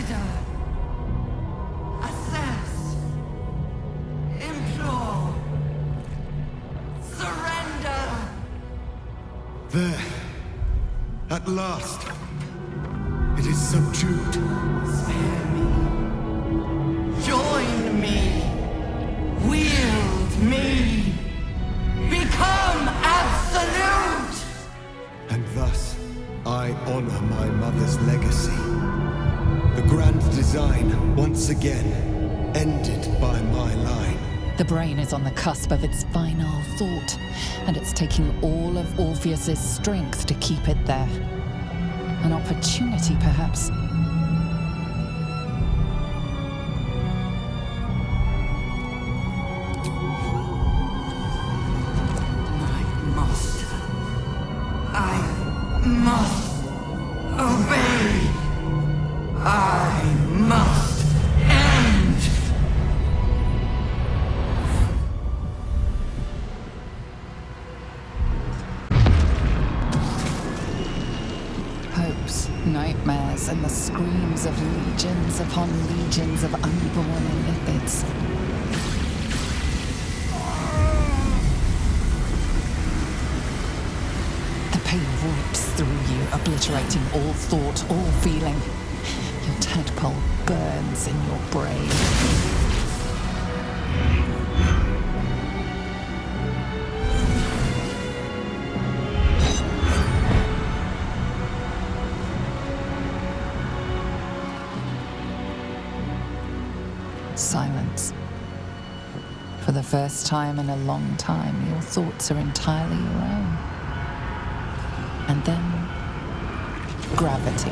Consider. Assess. Implore. Surrender. There. At last. It is subdued. Spare me. Join me. Wield me. Become absolute. And thus, I honor my mother's legacy. The grand design, once again, ended by my line. The brain is on the cusp of its final thought, and it's taking all of Orpheus's strength to keep it there. An opportunity, perhaps. My master. I must obey. I must end. Hopes, nightmares, and the screams of legions upon legions of unborn lipids. The pain rips through you, obliterating all thought, all feeling. Your tadpole burns in your brain. Silence. For the first time in a long time, your thoughts are entirely your own. And then, gravity.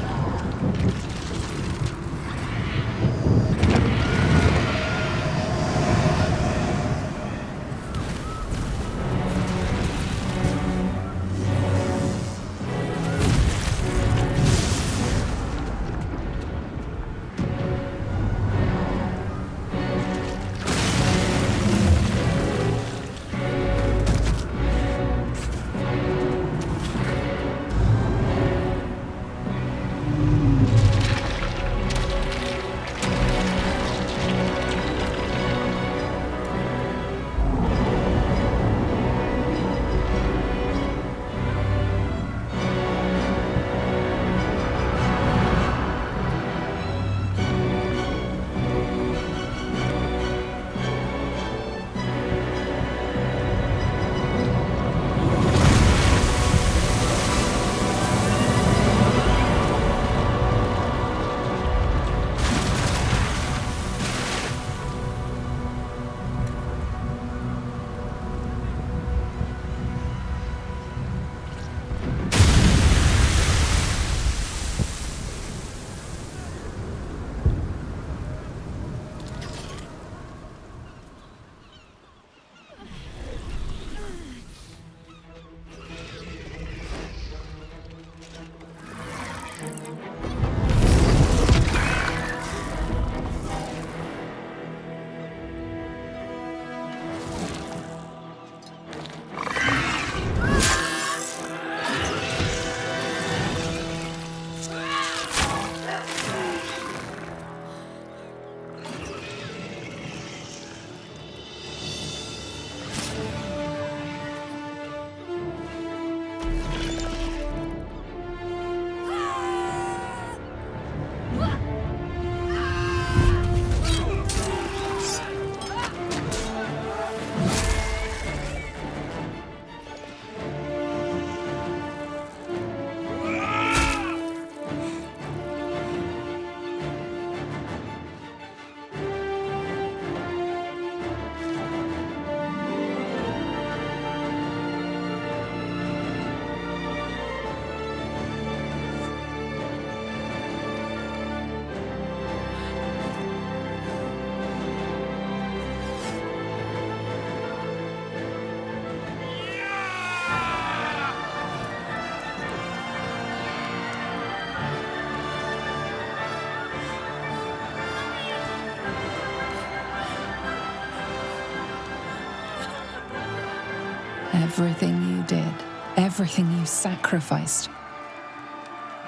Everything you did, everything you sacrificed,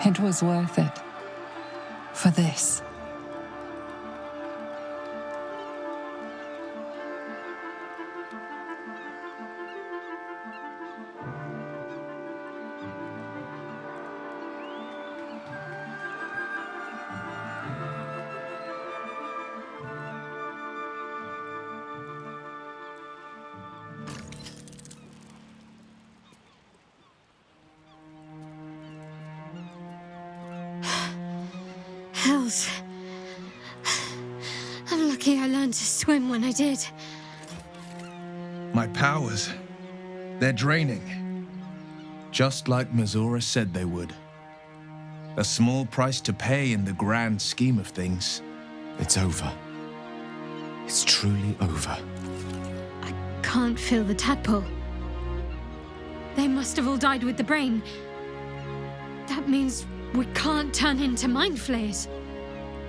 it was worth it. For this. Hells. I'm lucky I learned to swim when I did. My powers, they're draining. Just like Mizora said they would. A small price to pay in the grand scheme of things. It's over. It's truly over. I can't feel the tadpole. They must have all died with the brain. That means we can't turn into mind flayers.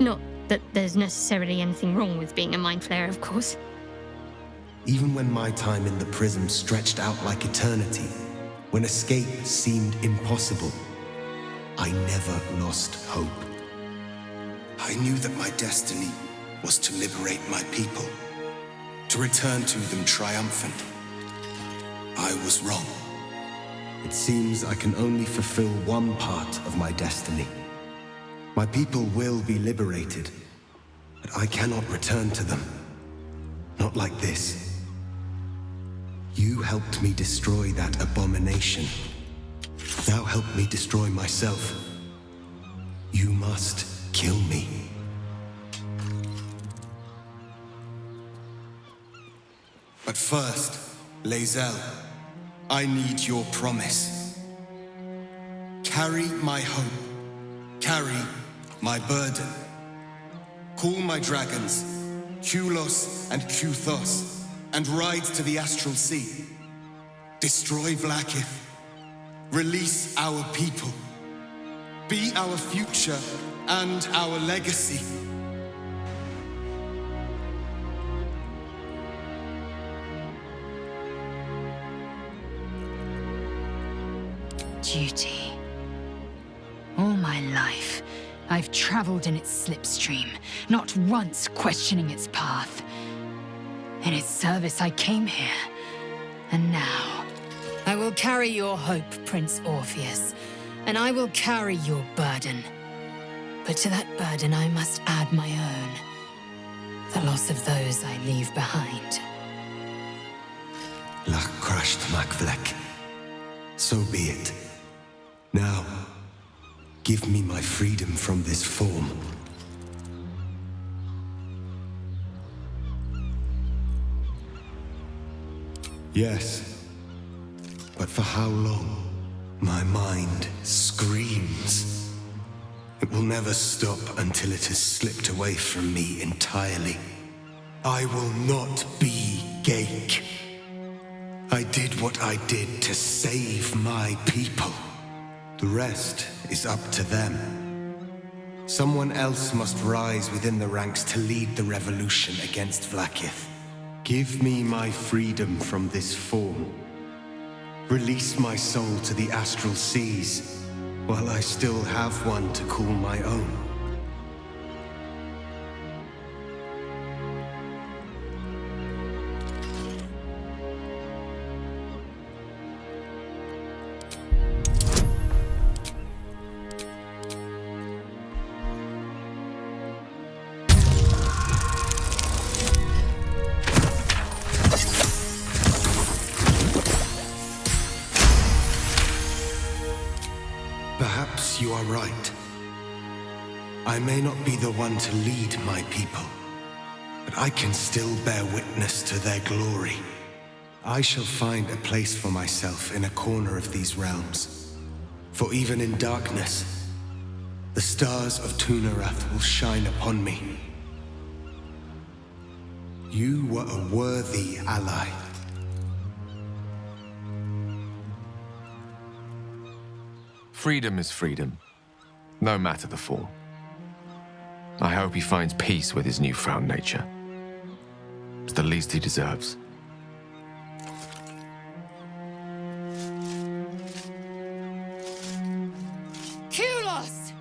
Not that there's necessarily anything wrong with being a mind flayer, of course. Even when my time in the prism stretched out like eternity, when escape seemed impossible, I never lost hope. I knew that my destiny was to liberate my people, to return to them triumphant. I was wrong. It seems I can only fulfill one part of my destiny. My people will be liberated, but I cannot return to them. Not like this. You helped me destroy that abomination. Now help me destroy myself. You must kill me. But first, Lae'zel, I need your promise. Carry my hope. Carry my burden. Call my dragons, Kulos and Kuthos, and ride to the Astral Sea. Destroy Vlaakith. Release our people. Be our future and our legacy. Duty. All my life, I've traveled in its slipstream, not once questioning its path. In its service, I came here. And now, I will carry your hope, Prince Orpheus, and I will carry your burden. But to that burden, I must add my own. The loss of those I leave behind. Lach crashed Makvlek. So be it. Now, give me my freedom from this form. Yes, but for how long? My mind screams. It will never stop until it has slipped away from me entirely. I will not be Ghaik. I did what I did to save my people. The rest is up to them. Someone else must rise within the ranks to lead the revolution against Vlaakith. Give me my freedom from this form. Release my soul to the astral seas, while I still have one to call my own. Perhaps you are right. I may not be the one to lead my people, but I can still bear witness to their glory. I shall find a place for myself in a corner of these realms. For even in darkness, the stars of Tunarath will shine upon me. You were a worthy ally. Freedom is freedom, no matter the form. I hope he finds peace with his newfound nature. It's the least he deserves. Kulos!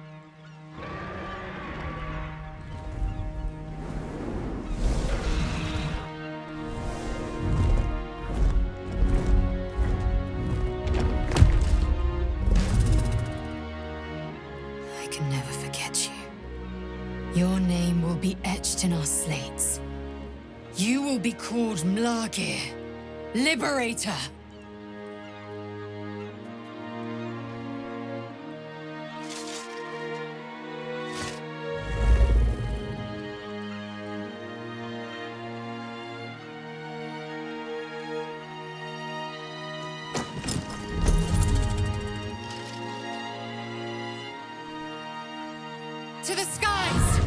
I can never forget you. Your name will be etched in our slates. You will be called Mlagir, Liberator. to the skies!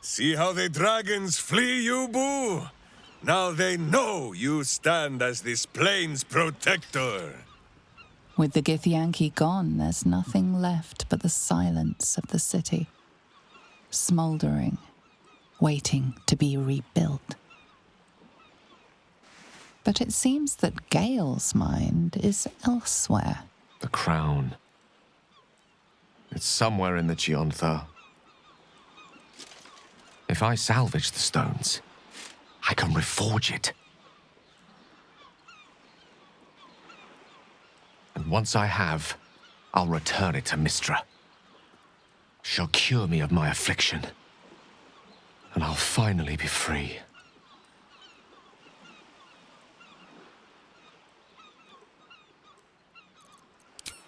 See how the dragons flee you, Boo? Now they know you stand as this plane's protector. With the Githyanki gone, there's nothing left but the silence of the city, smouldering, waiting to be rebuilt. But it seems that Gale's mind is elsewhere. The crown. It's somewhere in the Giontha. If I salvage the stones, I can reforge it. And once I have, I'll return it to Mistra. She'll cure me of my affliction, and I'll finally be free.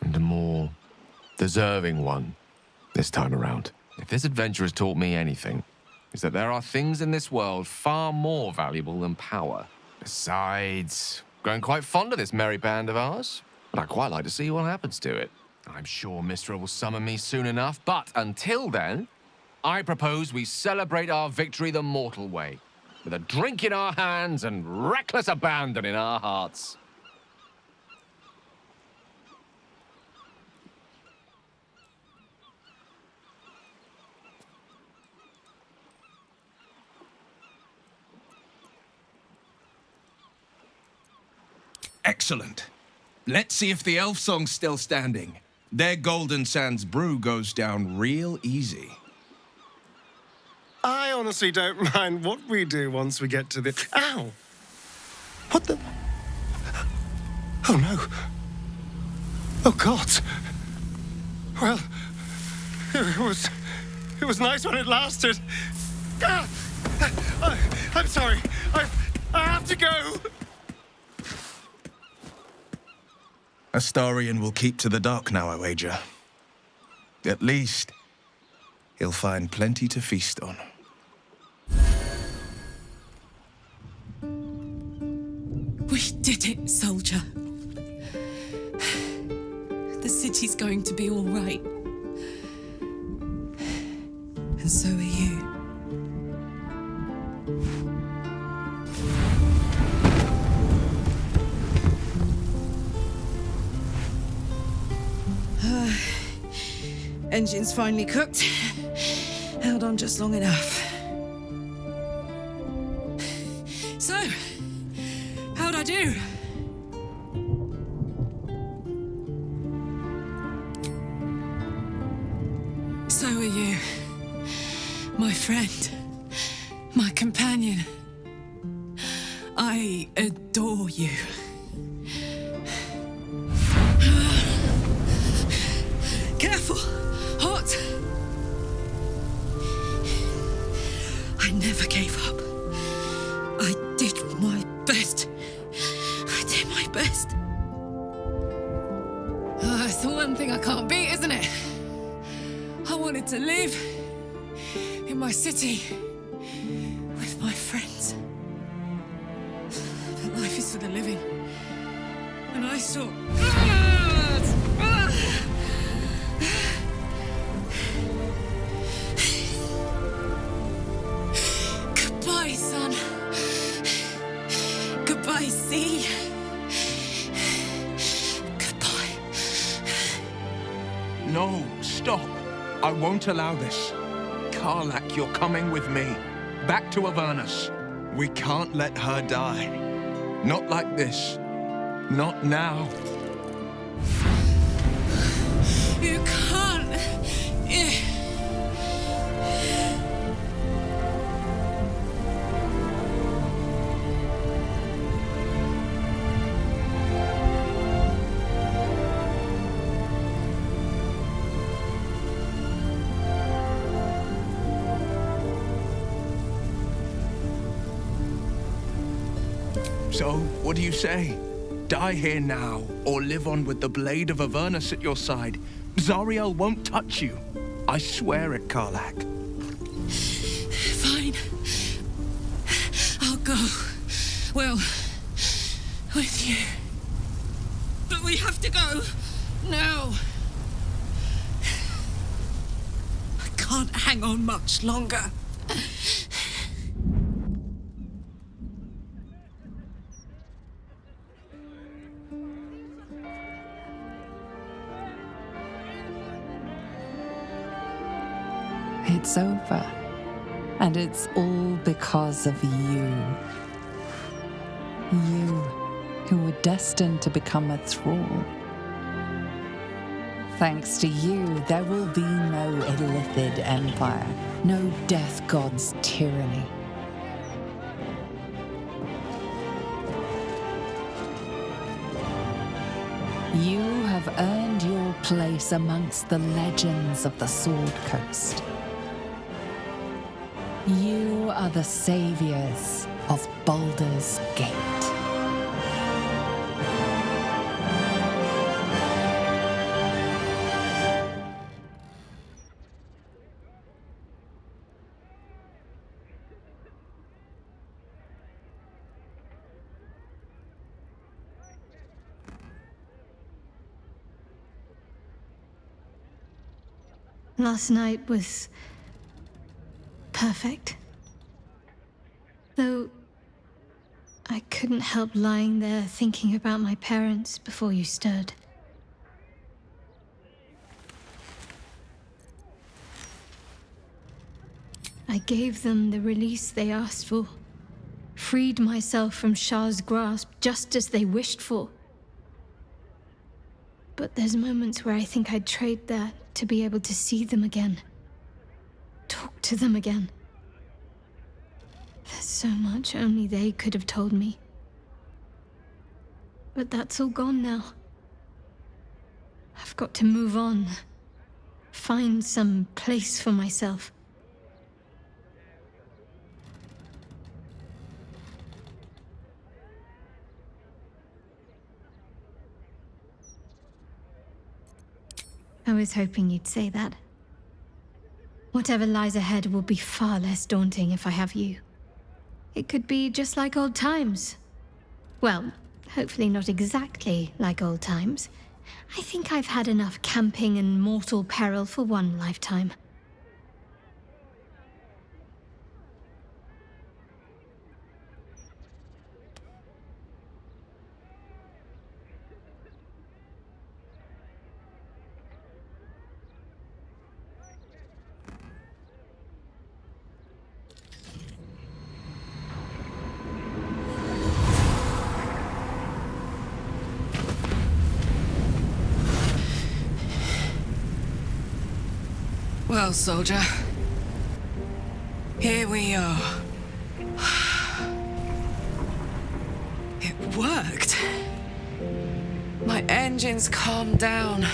And a more deserving one this time around. If this adventure has taught me anything, is that there are things in this world far more valuable than power. Besides, growing quite fond of this merry band of ours, and I'd quite like to see what happens to it. I'm sure Mistra will summon me soon enough, but until then, I propose we celebrate our victory the mortal way, with a drink in our hands and reckless abandon in our hearts. Excellent. Let's see if the elf song's still standing. Their Golden Sands brew goes down real easy. I honestly don't mind what we do once we get to the... Ow! What the... Oh, no. Oh, God. Well, it was nice when it lasted. Ah! I'm sorry. I have to go. Astarion will keep to the dark now, I wager. At least, he'll find plenty to feast on. We did it, soldier. The city's going to be all right. And so are you. Engine's finally cooked. Held on just long enough. So, how'd I do? So are you. My friend. My companion. I adore you. Careful! Hot! I never gave up. I did my best. I did my best. It's the one thing I can't beat, isn't it? I wanted to live in my city with my friends. But life is for the living. And I saw... Goodbye, son. Goodbye, sea. Goodbye. No, stop. I won't allow this. Karlak, you're coming with me. Back to Avernus. We can't let her die. Not like this. Not now. You can't. So, what do you say? Die here now, or live on with the blade of Avernus at your side. Zariel won't touch you. I swear it, Karlak. Fine. I'll go. Well, with you. But we have to go. Now. I can't hang on much longer. It's over. And it's all because of you. You, who were destined to become a thrall. Thanks to you, there will be no Illithid empire, no death god's tyranny. You have earned your place amongst the legends of the Sword Coast. You are the saviors of Baldur's Gate. Last night was perfect. Though I couldn't help lying there thinking about my parents before you stirred. I gave them the release they asked for, freed myself from Shah's grasp just as they wished for. But there's moments where I think I'd trade that to be able to see them again. Talk to them again. There's so much only they could have told me. But that's all gone now. I've got to move on. Find some place for myself. I was hoping you'd say that. Whatever lies ahead will be far less daunting if I have you. It could be just like old times. Well, hopefully not exactly like old times. I think I've had enough camping and mortal peril for one lifetime. Well, soldier. Here we are. It worked. My engines calmed down.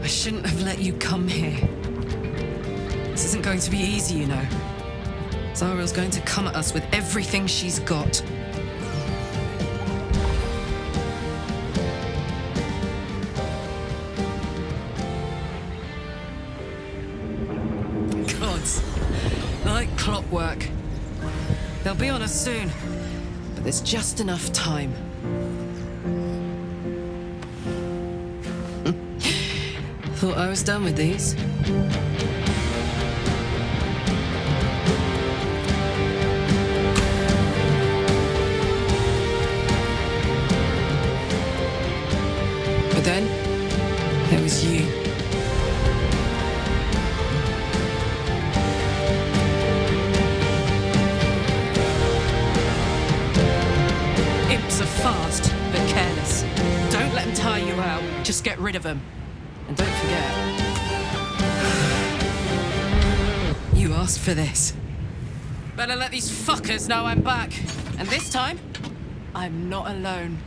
I shouldn't have let you come here. This isn't going to be easy, you know. Zariel's going to come at us with everything she's got. Gods, like clockwork. They'll be on us soon, but there's just enough time. Thought I was done with these. But then, there was you. Imps Just get rid of them. And don't forget, you asked for this. Better let these fuckers know I'm back. And this time, I'm not alone.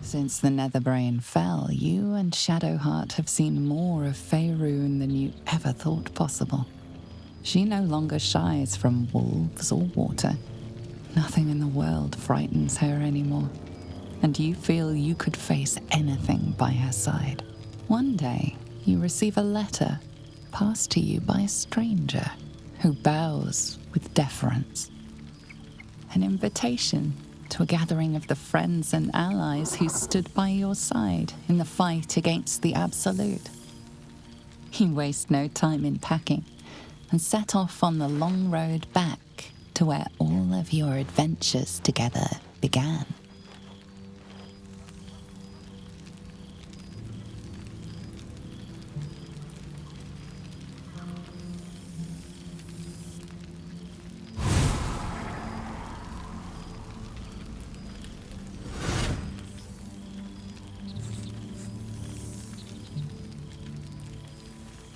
Since the Netherbrain fell, you and Shadowheart have seen more of Faerun than you ever thought possible. She no longer shies from wolves or water. Nothing in the world frightens her anymore. And you feel you could face anything by her side. One day, you receive a letter passed to you by a stranger who bows with deference. An invitation to a gathering of the friends and allies who stood by your side in the fight against the Absolute. You waste no time in packing and set off on the long road back to where all of your adventures together began.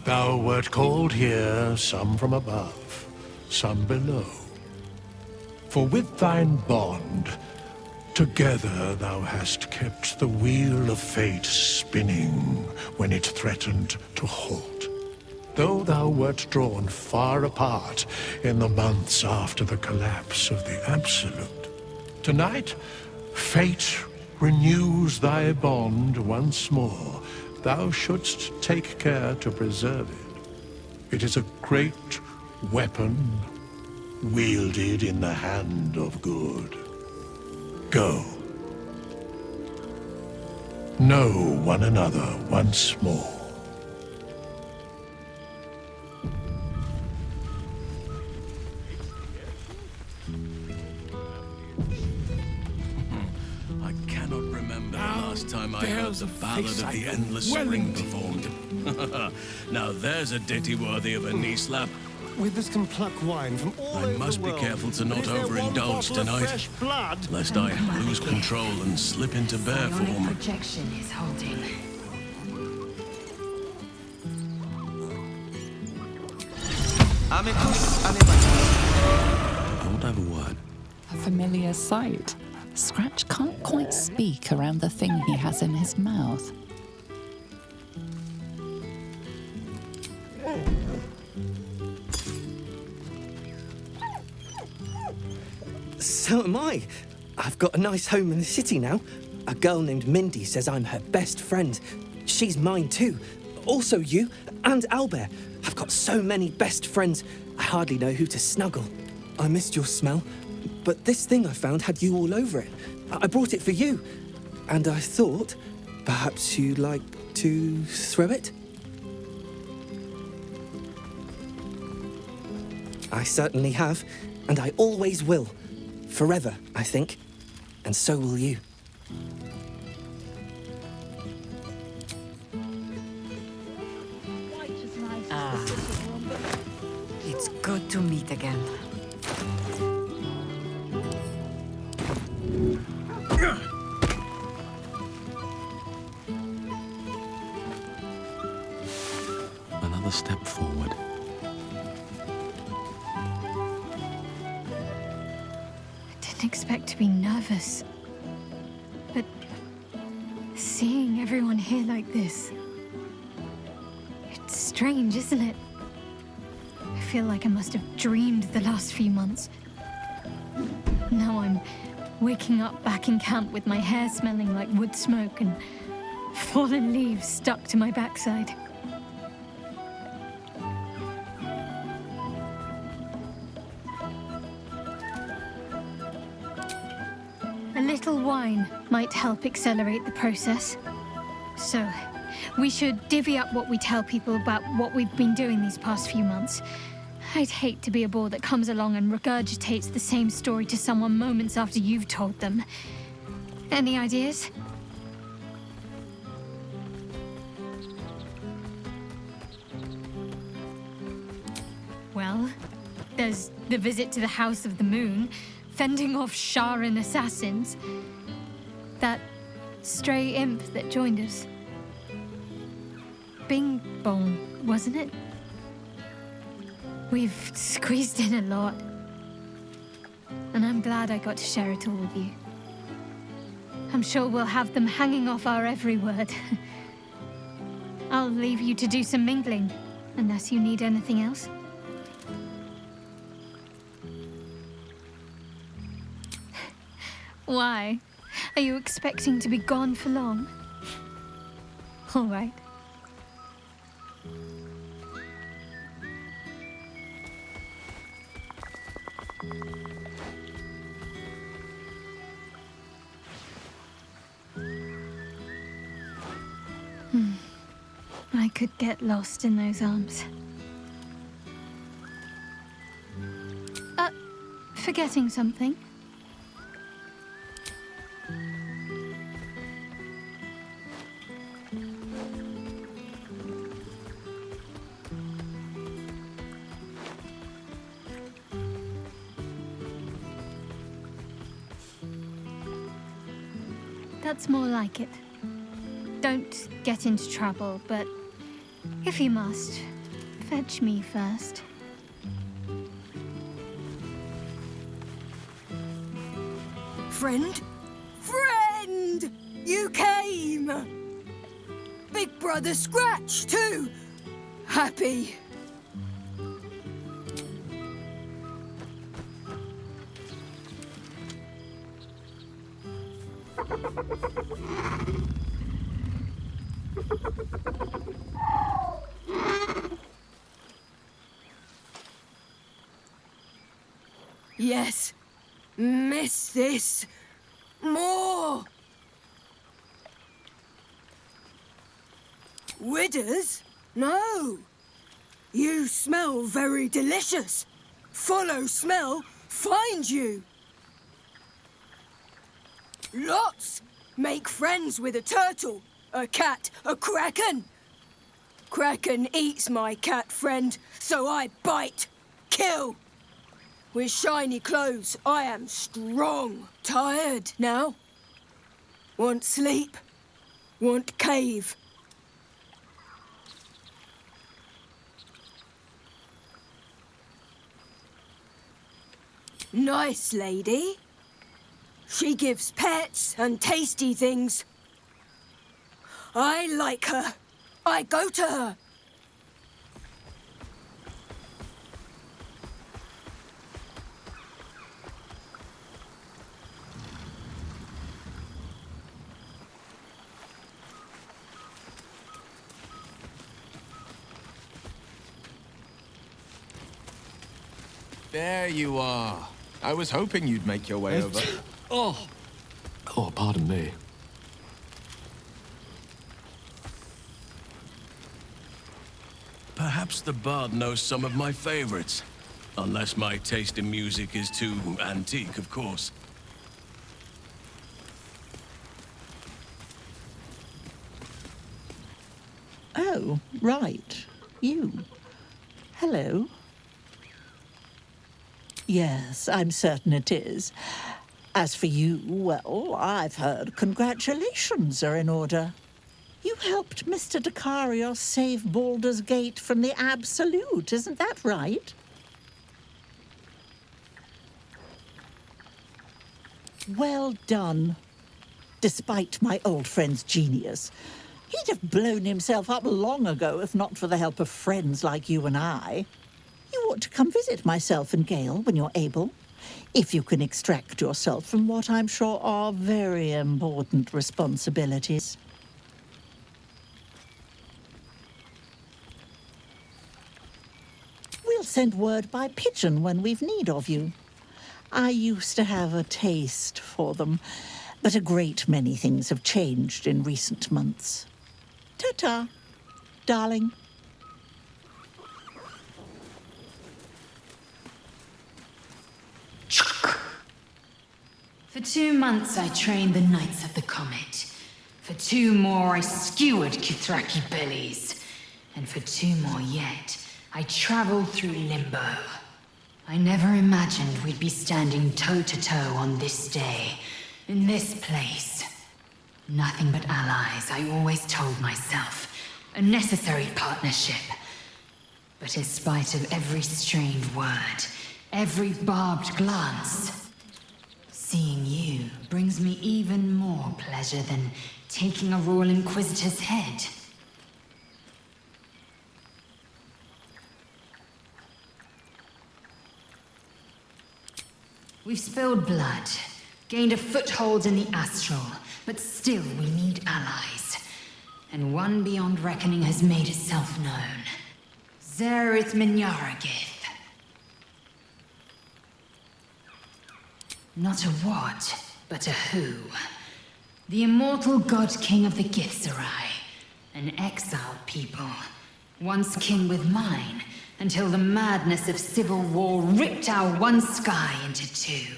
Thou wert called here, some from above, some below. For with thine bond, together thou hast kept the wheel of fate spinning when it threatened to halt. Though thou wert drawn far apart in the months after the collapse of the Absolute, tonight, fate renews thy bond once more. Thou shouldst take care to preserve it. It is a great weapon, wielded in the hand of good. Go. Know one another once more. Time I heard the ballad of the endless spring performed. Now there's a ditty worthy of a knee slap. With this can pluck wine from all over I must the be world. careful to not Is there one overindulge bottle of tonight, fresh blood? lest I lose control and slip into bear Psionic form. projection is holding. I won't have a word. A familiar sight. Scratch can't quite speak around the thing he has in his mouth. So am I. I've got a nice home in the city now. A girl named Mindy says I'm her best friend. She's mine too. Also you and Albert. I've got so many best friends, I hardly know who to snuggle. I missed your smell, but this thing I found had you all over it. I brought it for you, and I thought perhaps you'd like to throw it? I certainly have, and I always will. Forever, I think. And so will you. It's good to meet again. Another step forward. I didn't expect to be nervous. But seeing everyone here like this, it's strange, isn't it? I feel like I must have dreamed the last few months. Now I'm waking up back in camp with my hair smelling like wood smoke and fallen leaves stuck to my backside. A little wine might help accelerate the process. So, We should divvy up what we tell people about what we've been doing these past few months. I'd hate to be a bore that comes along and regurgitates the same story to someone moments after you've told them. Any ideas? Well, there's the visit to the House of the Moon, fending off Sharan assassins. That stray imp that joined us. Bing Bong, wasn't it? We've squeezed in a lot. And I'm glad I got to share it all with you. I'm sure we'll have them hanging off our every word. I'll leave you to do some mingling, unless you need anything else. Why? Are you expecting to be gone for long? All right. I could get lost in those arms. Forgetting something? That's more like it. Don't get into trouble, but if you must, fetch me first. Friend? Friend! You came! Big Brother Scratch, too! Happy. Yes. Miss this. More. Widders? No. You smell very delicious. Follow smell, find you. Lots. Make friends with a turtle, a cat, a kraken. Kraken eats my cat friend, so I bite, kill. With shiny clothes, I am strong. Tired now. Want sleep. Want cave. Nice lady. She gives pets and tasty things. I like her. I go to her. There you are. I was hoping you'd make your way over. Oh, pardon me. Perhaps the bard knows some of my favorites. Unless my taste in music is too antique, of course. Oh, right. You. Hello. Yes, I'm certain it is. As for you, well, I've heard congratulations are in order. You helped Mr. Dacarios save Baldur's Gate from the Absolute, isn't that right? Well done. Despite my old friend's genius, he'd have blown himself up long ago if not for the help of friends like you and I. You ought to come visit myself and Gale when you're able, if you can extract yourself from what I'm sure are very important responsibilities. We'll send word by pigeon when we've need of you. I used to have a taste for them, but a great many things have changed in recent months. Ta-ta, darling. For 2 months I trained the Knights of the Comet. For 2 more I skewered Kithraki bellies. And for 2 more yet, I traveled through Limbo. I never imagined we'd be standing toe-to-toe on this day, in this place. Nothing but allies, I always told myself. A necessary partnership. But in spite of every strained word, every barbed glance, seeing you brings me even more pleasure than taking a Royal Inquisitor's head. We've spilled blood, gained a foothold in the astral, but still we need allies. And one beyond reckoning has made itself known. Zerith Minyaragith. Not a what, but a who. The immortal god king of the Githzerai. An exiled people. Once kin with mine, until the madness of civil war ripped our one sky into 2.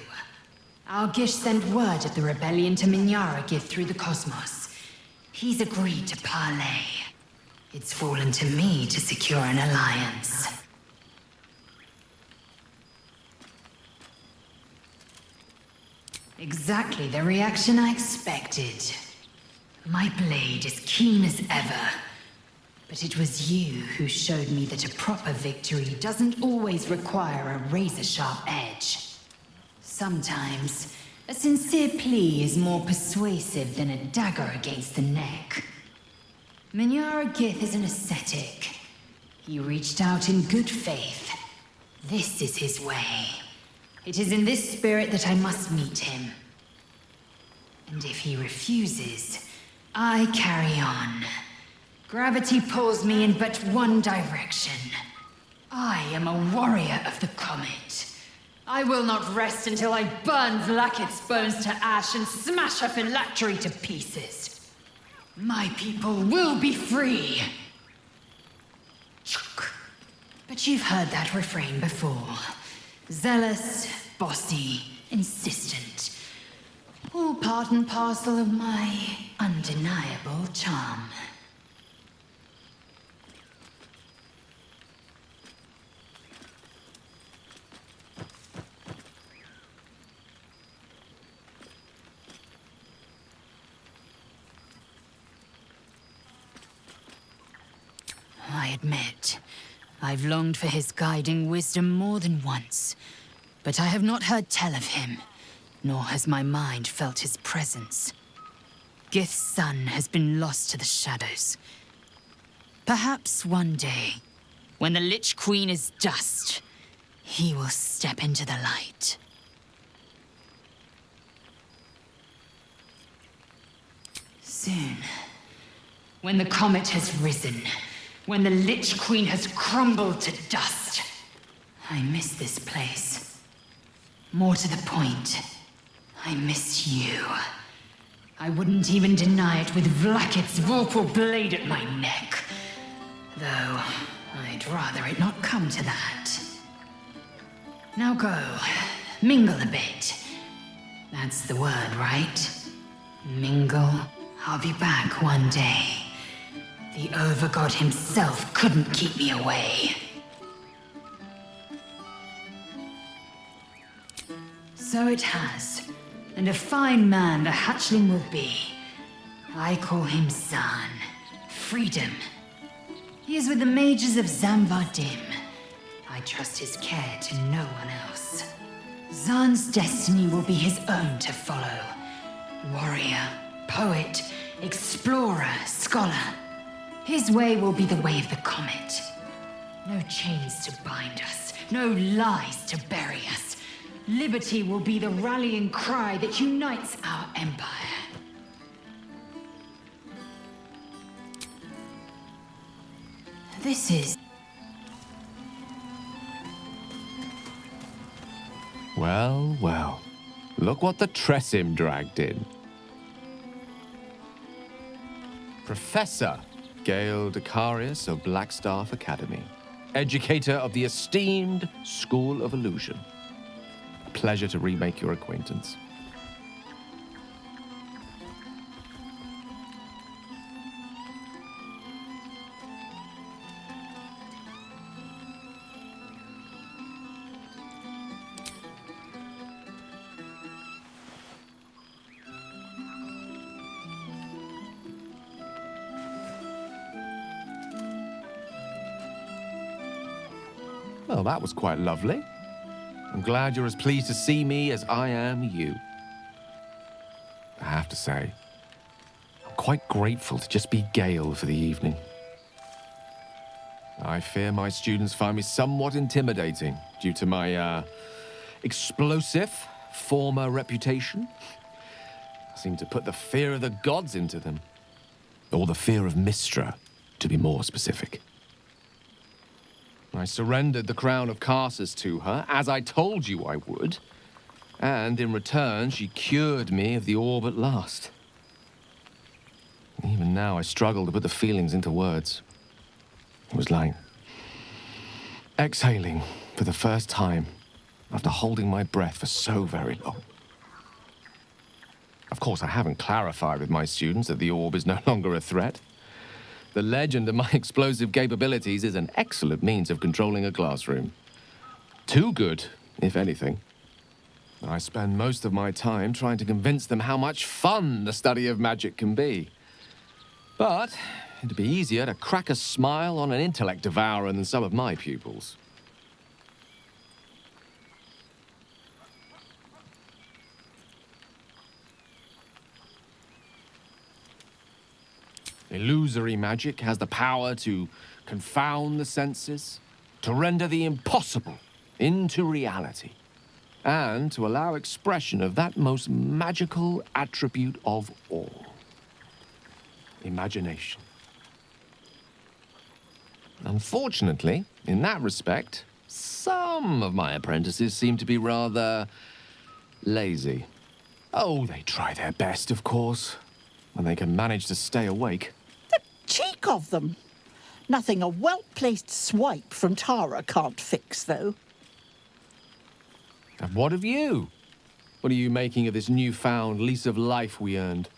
Algish sent word of the rebellion to Minyaragith through the cosmos. He's agreed to parley. It's fallen to me to secure an alliance. Exactly the reaction I expected. My blade is keen as ever. But it was you who showed me that a proper victory doesn't always require a razor-sharp edge. Sometimes, a sincere plea is more persuasive than a dagger against the neck. Minyaragith is an ascetic. He reached out in good faith. This is his way. It is in this spirit that I must meet him. And if he refuses, I carry on. Gravity pulls me in but one direction. I am a warrior of the comet. I will not rest until I burn Vlakith's bones to ash and smash her phylactery to pieces. My people will be free. But you've heard that refrain before. Zealous, bossy, insistent. All part and parcel of my undeniable charm. I admit, I've longed for his guiding wisdom more than once, but I have not heard tell of him, nor has my mind felt his presence. Gith's son has been lost to the shadows. Perhaps one day, when the Lich Queen is dust, he will step into the light. Soon, when the comet has risen, when the Lich Queen has crumbled to dust, I miss this place. More to the point, I miss you. I wouldn't even deny it with Vlakith's vorpal blade at my neck. Though, I'd rather it not come to that. Now go, mingle a bit. That's the word, right? Mingle. I'll be back one day. The Overgod himself couldn't keep me away. So it has. And a fine man the hatchling will be. I call him Zahn. Freedom. He is with the mages of Zamvardim. I trust his care to no one else. Zahn's destiny will be his own to follow. Warrior, poet, explorer, scholar. His way will be the way of the comet. No chains to bind us, no lies to bury us. Liberty will be the rallying cry that unites our empire. This is... Well, well. Look what the Tressim dragged in. Professor, Gale Decarius of Blackstaff Academy, educator of the esteemed School of Illusion. A pleasure to remake your acquaintance. Well, that was quite lovely. I'm glad you're as pleased to see me as I am you. I have to say, I'm quite grateful to just be Gale for the evening. I fear my students find me somewhat intimidating due to my, explosive former reputation. I seem to put the fear of the gods into them. Or the fear of Mystra, to be more specific. I surrendered the crown of Carsus to her, as I told you I would. And in return, she cured me of the orb at last. Even now, I struggle to put the feelings into words. It was like exhaling for the first time after holding my breath for so very long. Of course, I haven't clarified with my students that the orb is no longer a threat. The legend of my explosive capabilities is an excellent means of controlling a classroom. Too good, if anything. I spend most of my time trying to convince them how much fun the study of magic can be. But it'd be easier to crack a smile on an intellect devourer than some of my pupils. Illusory magic has the power to confound the senses, to render the impossible into reality, and to allow expression of that most magical attribute of all: imagination. Unfortunately, in that respect, some of my apprentices seem to be rather lazy. Oh, they try their best, of course, when they can manage to stay awake. Cheek of them. Nothing a well-placed swipe from Tara can't fix, though. And what of you? What are you making of this newfound lease of life we earned?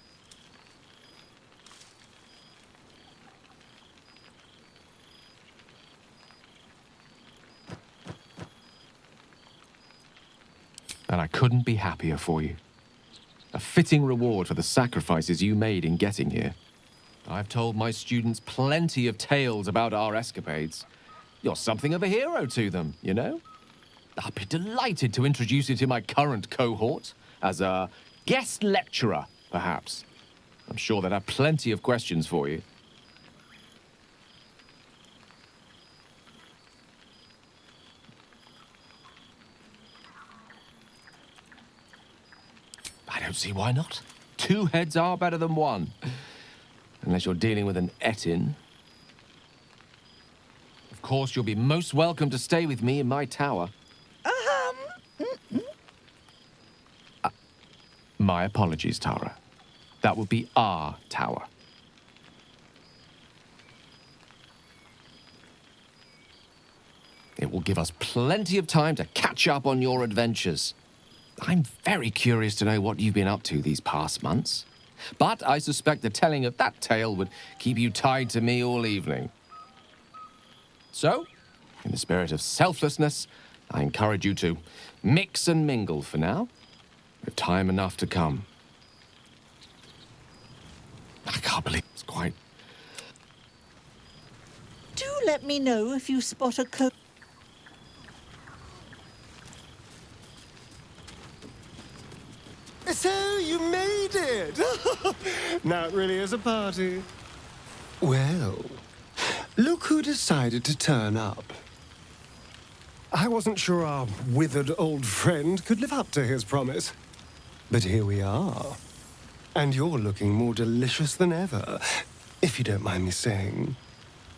And I couldn't be happier for you. A fitting reward for the sacrifices you made in getting here. I've told my students plenty of tales about our escapades. You're something of a hero to them, you know? I'll be delighted to introduce you to my current cohort as a guest lecturer, perhaps. I'm sure they'd have plenty of questions for you. I don't see why not. Two heads are better than one. Unless you're dealing with an Etin. Of course, you'll be most welcome to stay with me in my tower. My apologies, Tara. That would be our tower. It will give us plenty of time to catch up on your adventures. I'm very curious to know what you've been up to these past months. But I suspect the telling of that tale would keep you tied to me all evening. So, in the spirit of selflessness, I encourage you to mix and mingle for now, with time enough to come. I can't believe it's quite... Do let me know if you spot a So you made it! Now it really is a party. Well, look who decided to turn up. I wasn't sure our withered old friend could live up to his promise. But here we are. And you're looking more delicious than ever, if you don't mind me saying.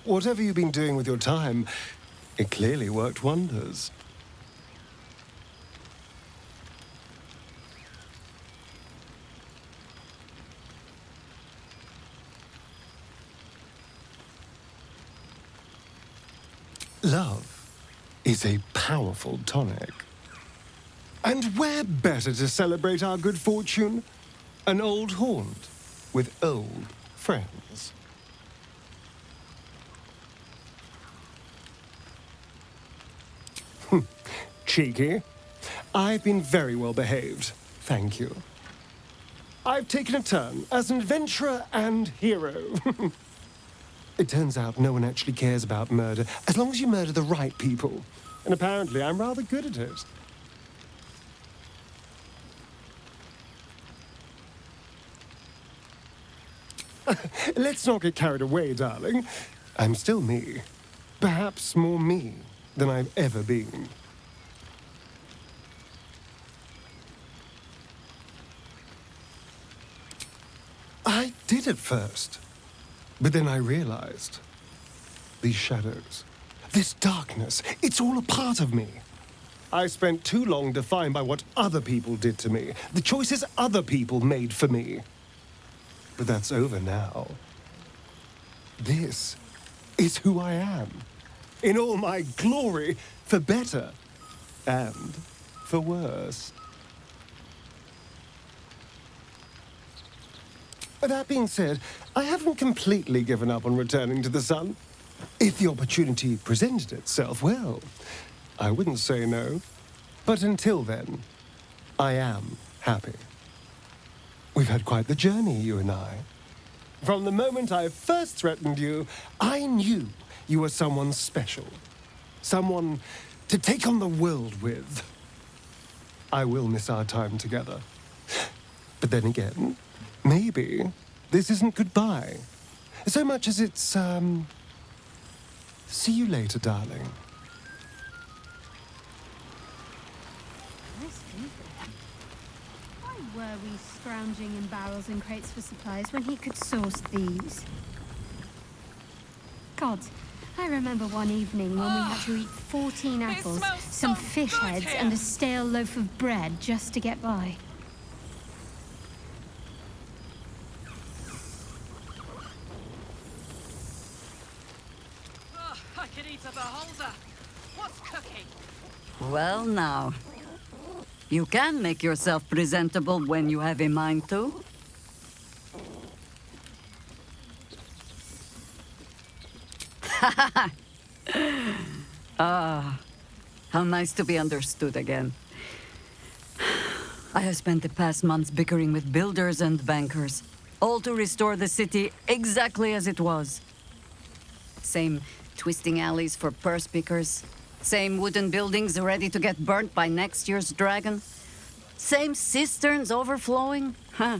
Whatever you've been doing with your time, it clearly worked wonders. Love is a powerful tonic. And where better to celebrate our good fortune? An old haunt with old friends. Cheeky. I've been very well behaved, thank you. I've taken a turn as an adventurer and hero. It turns out no one actually cares about murder, as long as you murder the right people. And apparently I'm rather good at it. Let's not get carried away, darling. I'm still me. Perhaps more me than I've ever been. I did at first. But then I realized, these shadows, this darkness, it's all a part of me. I spent too long defined by what other people did to me, the choices other people made for me. But that's over now. This is who I am, in all my glory, for better and for worse. That being said, I haven't completely given up on returning to the sun. If the opportunity presented itself, well, I wouldn't say no. But until then, I am happy. We've had quite the journey, you and I. From the moment I first threatened you, I knew you were someone special. Someone to take on the world with. I will miss our time together. But then again, maybe this isn't goodbye, so much as it's, see you later, darling. Why were we scrounging in barrels and crates for supplies when he could source these? God, I remember one evening when we had to eat 14 apples, some fish heads, and a stale loaf of bread just to get by. I could eat a beholder. What's cooking? Well now, you can make yourself presentable when you have a mind to. Ah, how nice to be understood again. I have spent the past months bickering with builders and bankers, all to restore the city exactly as it was. Same twisting alleys for purse pickers, same wooden buildings ready to get burnt by next year's dragon, same cisterns overflowing, huh?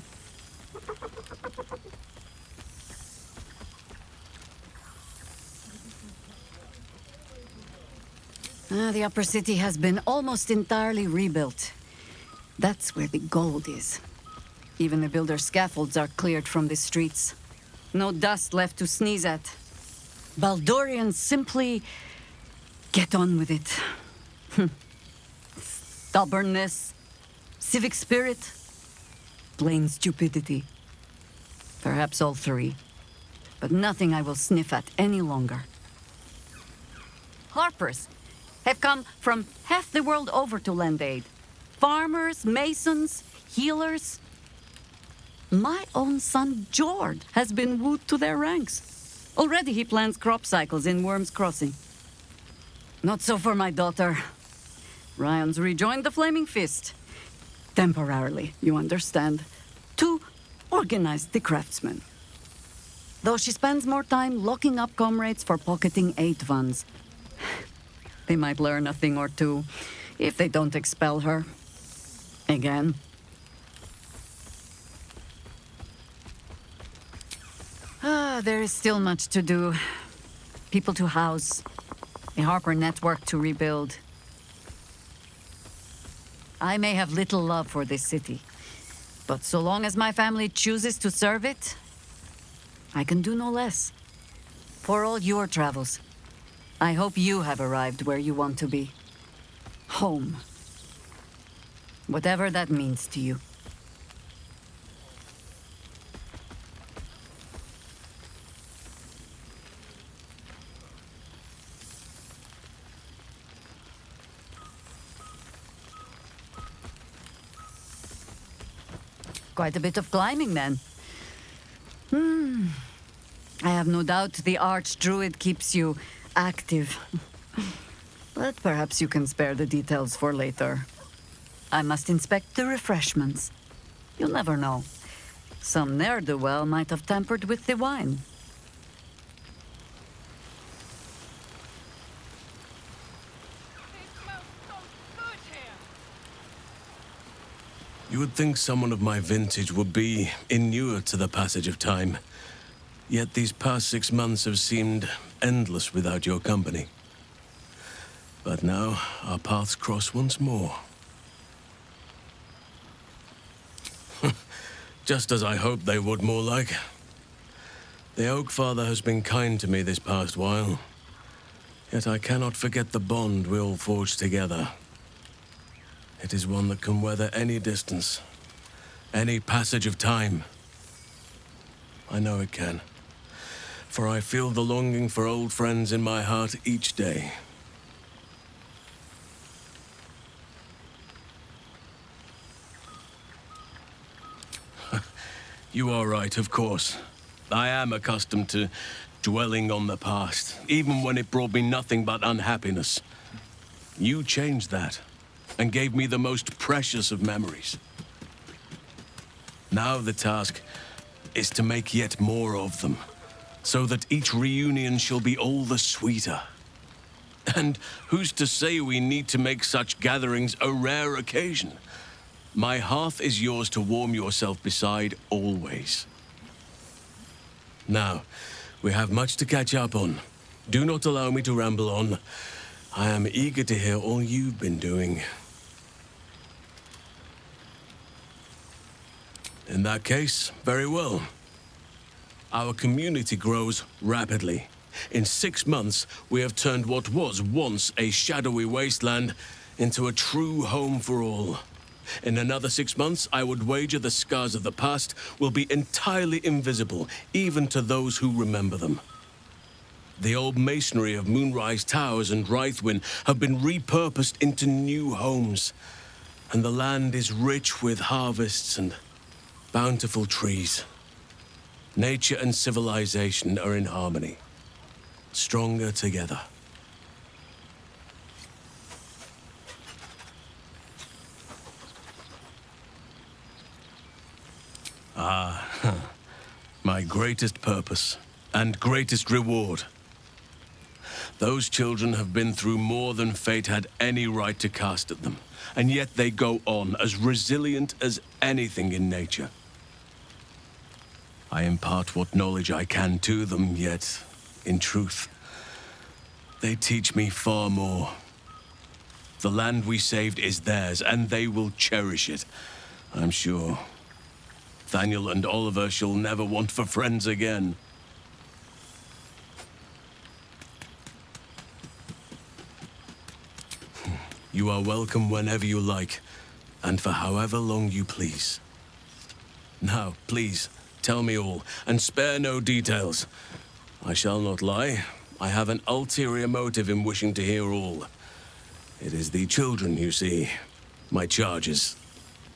The upper city has been almost entirely rebuilt. That's where the gold is. Even the builder's scaffolds are cleared from the streets. No dust left to sneeze at. Baldurians simply get on with it. Stubbornness, civic spirit, plain stupidity. Perhaps all three, but nothing I will sniff at any longer. Harpers have come from half the world over to lend aid. Farmers, masons, healers. My own son, Jord, has been wooed to their ranks. Already he plans crop cycles in Worm's Crossing. Not so for my daughter. Ryan's rejoined the Flaming Fist. Temporarily, you understand. To organize the craftsmen. Though she spends more time locking up comrades for pocketing aid funds. They might learn a thing or two, if they don't expel her. Again. There is still much to do. People to house. A Harper network to rebuild. I may have little love for this city, but so long as my family chooses to serve it, I can do no less. For all your travels, I hope you have arrived where you want to be. Home. Whatever that means to you. quite a bit of climbing then. I have no doubt the Archdruid keeps you active. But perhaps you can spare the details for later. I must inspect the refreshments. You'll never know. Some ne'er-do-well might have tampered with the wine. You would think someone of my vintage would be inured to the passage of time. Yet these past 6 months have seemed endless without your company. But now, our paths cross once more. Just as I hoped they would, more like. The Oak Father has been kind to me this past while. Yet I cannot forget the bond we all forged together. It is one that can weather any distance, any passage of time. I know it can, for I feel the longing for old friends in my heart each day. You are right, of course. I am accustomed to dwelling on the past, even when it brought me nothing but unhappiness. You changed that, and gave me the most precious of memories. Now the task is to make yet more of them, so that each reunion shall be all the sweeter. And who's to say we need to make such gatherings a rare occasion? My hearth is yours to warm yourself beside always. Now, we have much to catch up on. Do not allow me to ramble on. I am eager to hear all you've been doing. In that case, very well. Our community grows rapidly. In 6 months, we have turned what was once a shadowy wasteland into a true home for all. In another 6 months, I would wager the scars of the past will be entirely invisible, even to those who remember them. The old masonry of Moonrise Towers and Rythwin have been repurposed into new homes, and the land is rich with harvests and bountiful trees. Nature and civilization are in harmony, stronger together. My greatest purpose and greatest reward. Those children have been through more than fate had any right to cast at them, and yet they go on as resilient as anything in nature. I impart what knowledge I can to them, yet, in truth, they teach me far more. The land we saved is theirs, and they will cherish it, I'm sure. Thaniel and Oliver shall never want for friends again. You are welcome whenever you like, and for however long you please. Now, please, tell me all, and spare no details. I shall not lie. I have an ulterior motive in wishing to hear all. It is the children, you see, my charges.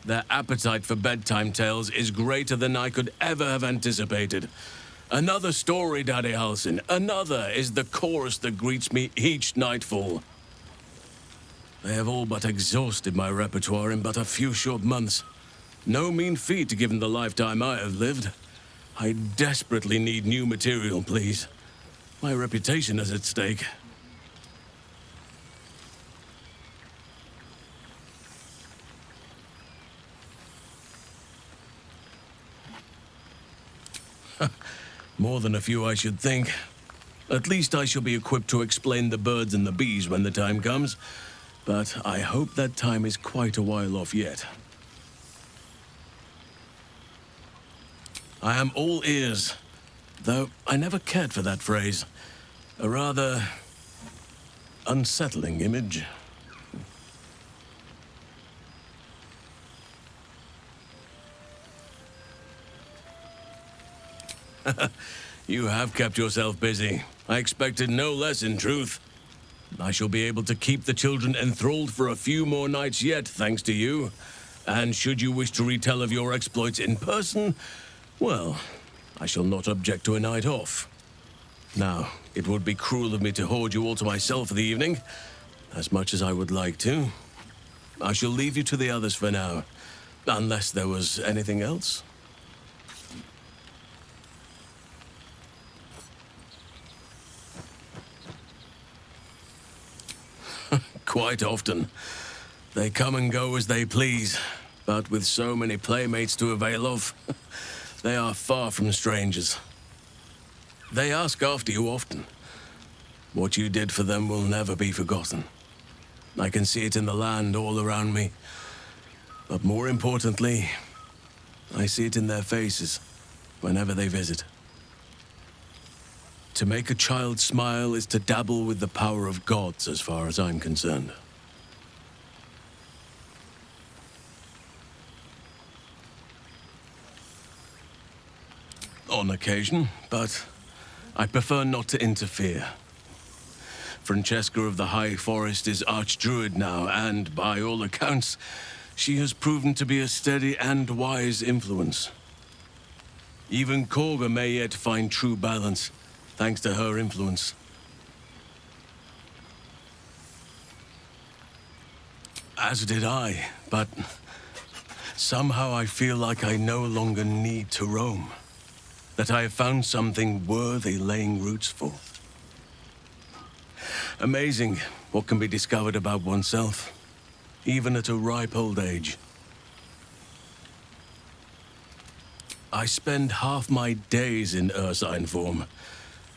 Their appetite for bedtime tales is greater than I could ever have anticipated. Another story, Daddy Halsin. Another is the chorus that greets me each nightfall. They have all but exhausted my repertoire in but a few short months. No mean feat given the lifetime I have lived. I desperately need new material, please. My reputation is at stake. More than a few, I should think. At least I shall be equipped to explain the birds and the bees when the time comes. But I hope that time is quite a while off yet. I am all ears, though I never cared for that phrase. A rather unsettling image. You have kept yourself busy. I expected no less, in truth. I shall be able to keep the children enthralled for a few more nights yet, thanks to you. And should you wish to retell of your exploits in person, well, I shall not object to a night off. Now, it would be cruel of me to hoard you all to myself for the evening, as much as I would like to. I shall leave you to the others for now, unless there was anything else. Quite often. They come and go as they please, but with so many playmates to avail of, they are far from strangers. They ask after you often. What you did for them will never be forgotten. I can see it in the land all around me. But more importantly, I see it in their faces whenever they visit. To make a child smile is to dabble with the power of gods, as far as I'm concerned. On occasion, but I prefer not to interfere. Francesca of the High Forest is Archdruid now, and by all accounts, she has proven to be a steady and wise influence. Even Korga may yet find true balance, thanks to her influence. As did I, but somehow I feel like I no longer need to roam. That I have found something worthy laying roots for. Amazing what can be discovered about oneself, even at a ripe old age. I spend half my days in ursine form.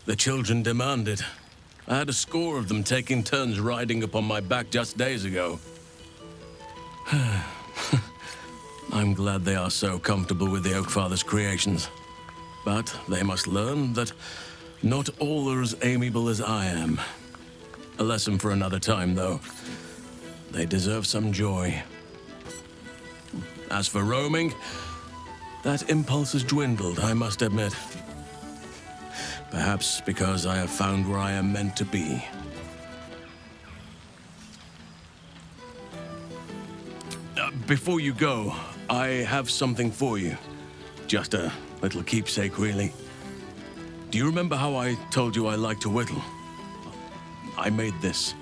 The children demand it. I had a score of them taking turns riding upon my back just days ago. I'm glad they are so comfortable with the Oakfather's creations. But they must learn that not all are as amiable as I am. A lesson for another time, though. They deserve some joy. As for roaming, that impulse has dwindled, I must admit. Perhaps because I have found where I am meant to be. Before you go, I have something for you. Just a little keepsake, really. Do you remember how I told you I like to whittle? I made this.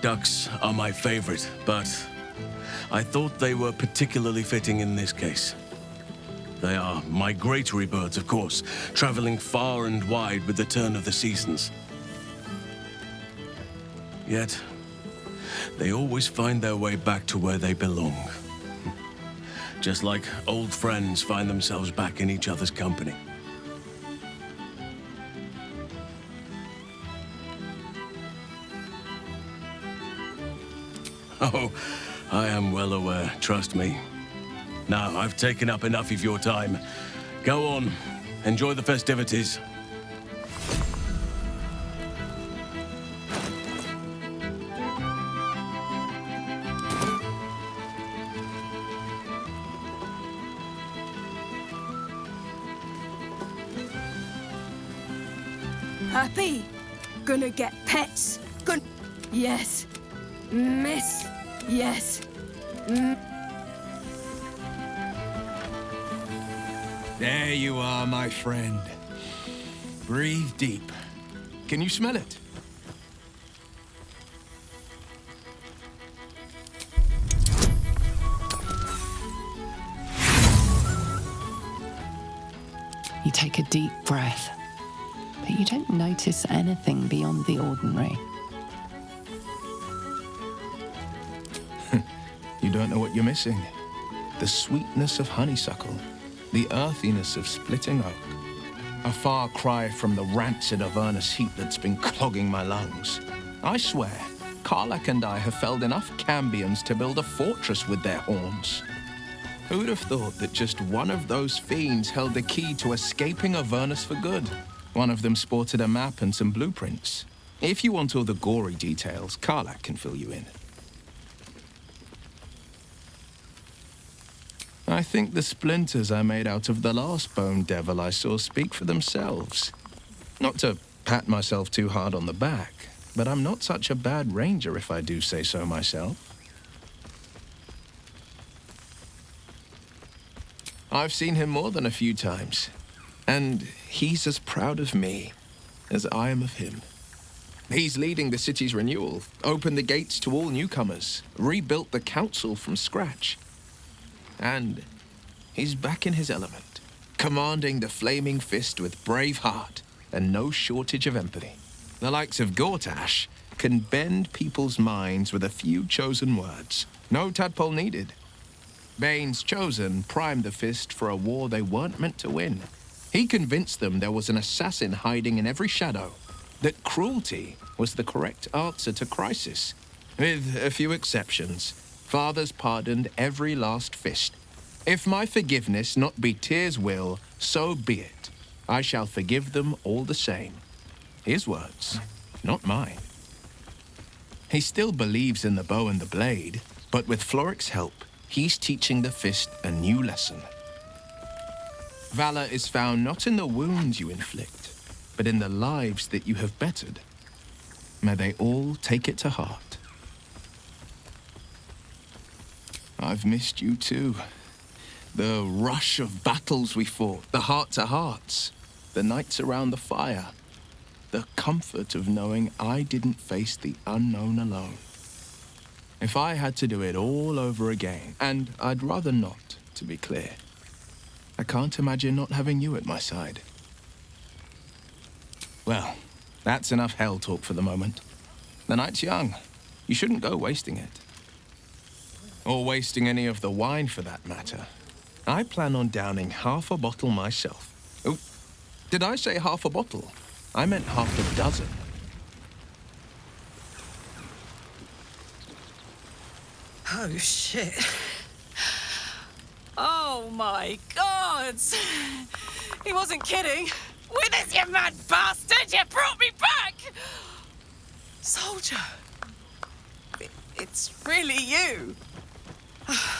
Ducks are my favorite, but I thought they were particularly fitting in this case. They are migratory birds, of course, traveling far and wide with the turn of the seasons. Yet, they always find their way back to where they belong. Just like old friends find themselves back in each other's company. Oh, I am well aware, trust me. Now, I've taken up enough of your time. Go on, enjoy the festivities. Happy? Gonna get pets? Yes. Miss? Yes. There you are, my friend. Breathe deep. Can you smell it? You take a deep breath, but you don't notice anything beyond the ordinary. You don't know what you're missing. The sweetness of honeysuckle, the earthiness of splitting oak. A far cry from the rancid Avernus heat that's been clogging my lungs. I swear, Karlach and I have felled enough cambions to build a fortress with their horns. Who'd have thought that just one of those fiends held the key to escaping Avernus for good? One of them sported a map and some blueprints. If you want all the gory details, Karlach can fill you in. I think the splinters I made out of the last bone devil I saw speak for themselves. Not to pat myself too hard on the back, but I'm not such a bad ranger if I do say so myself. I've seen him more than a few times, and he's as proud of me as I am of him. He's leading the city's renewal, opened the gates to all newcomers, rebuilt the council from scratch. And he's back in his element, commanding the Flaming Fist with brave heart and no shortage of empathy. The likes of Gortash can bend people's minds with a few chosen words. No tadpole needed. Bane's Chosen primed the Fist for a war they weren't meant to win. He convinced them there was an assassin hiding in every shadow, that cruelty was the correct answer to crisis. With a few exceptions, fathers pardoned every last fist. If my forgiveness not be Tyr's will, so be it. I shall forgive them all the same. His words, not mine. He still believes in the bow and the blade, but with Floric's help, he's teaching the Fist a new lesson. Valor is found not in the wounds you inflict, but in the lives that you have bettered. May they all take it to heart. I've missed you too. The rush of battles we fought, the heart-to-hearts, the nights around the fire, the comfort of knowing I didn't face the unknown alone. If I had to do it all over again, and I'd rather not, to be clear, I can't imagine not having you at my side. Well, that's enough hell talk for the moment. The night's young. You shouldn't go wasting it. Or wasting any of the wine, for that matter. I plan on downing half a bottle myself. Oh, did I say half a bottle? I meant half a dozen. Oh, shit. Oh, my God! He wasn't kidding. With us, you mad bastard! You brought me back! Soldier. It's really you.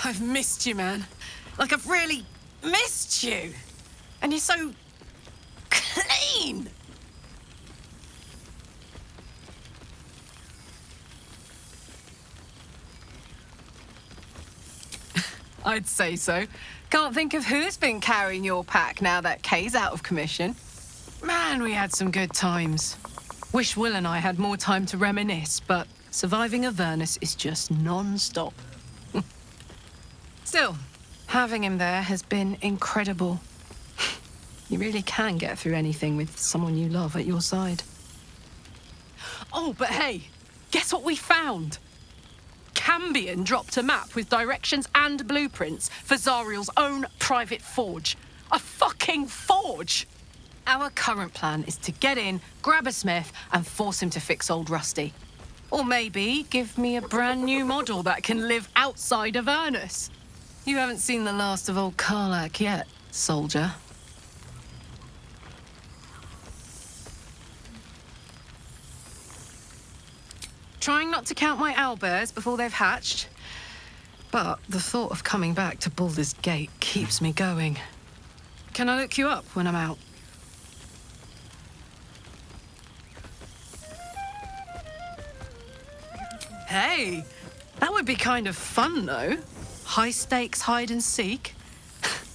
I've missed you, man. Like, I've really missed you. And you're so clean. I'd say so. Can't think of who's been carrying your pack now that Kay's out of commission. Man, we had some good times. Wish Will and I had more time to reminisce, but surviving Avernus is just non-stop. Still, having him there has been incredible. You really can get through anything with someone you love at your side. Oh, but hey, guess what we found? Cambion dropped a map with directions and blueprints for Zariel's own private forge. A fucking forge! Our current plan is to get in, grab a smith, and force him to fix old Rusty. Or maybe give me a brand new model that can live outside of Avernus. You haven't seen the last of old Karlak yet, soldier. Trying not to count my owlbears before they've hatched. But the thought of coming back to Baldur's Gate keeps me going. Can I look you up when I'm out? Hey, that would be kind of fun, though. High-stakes hide and seek.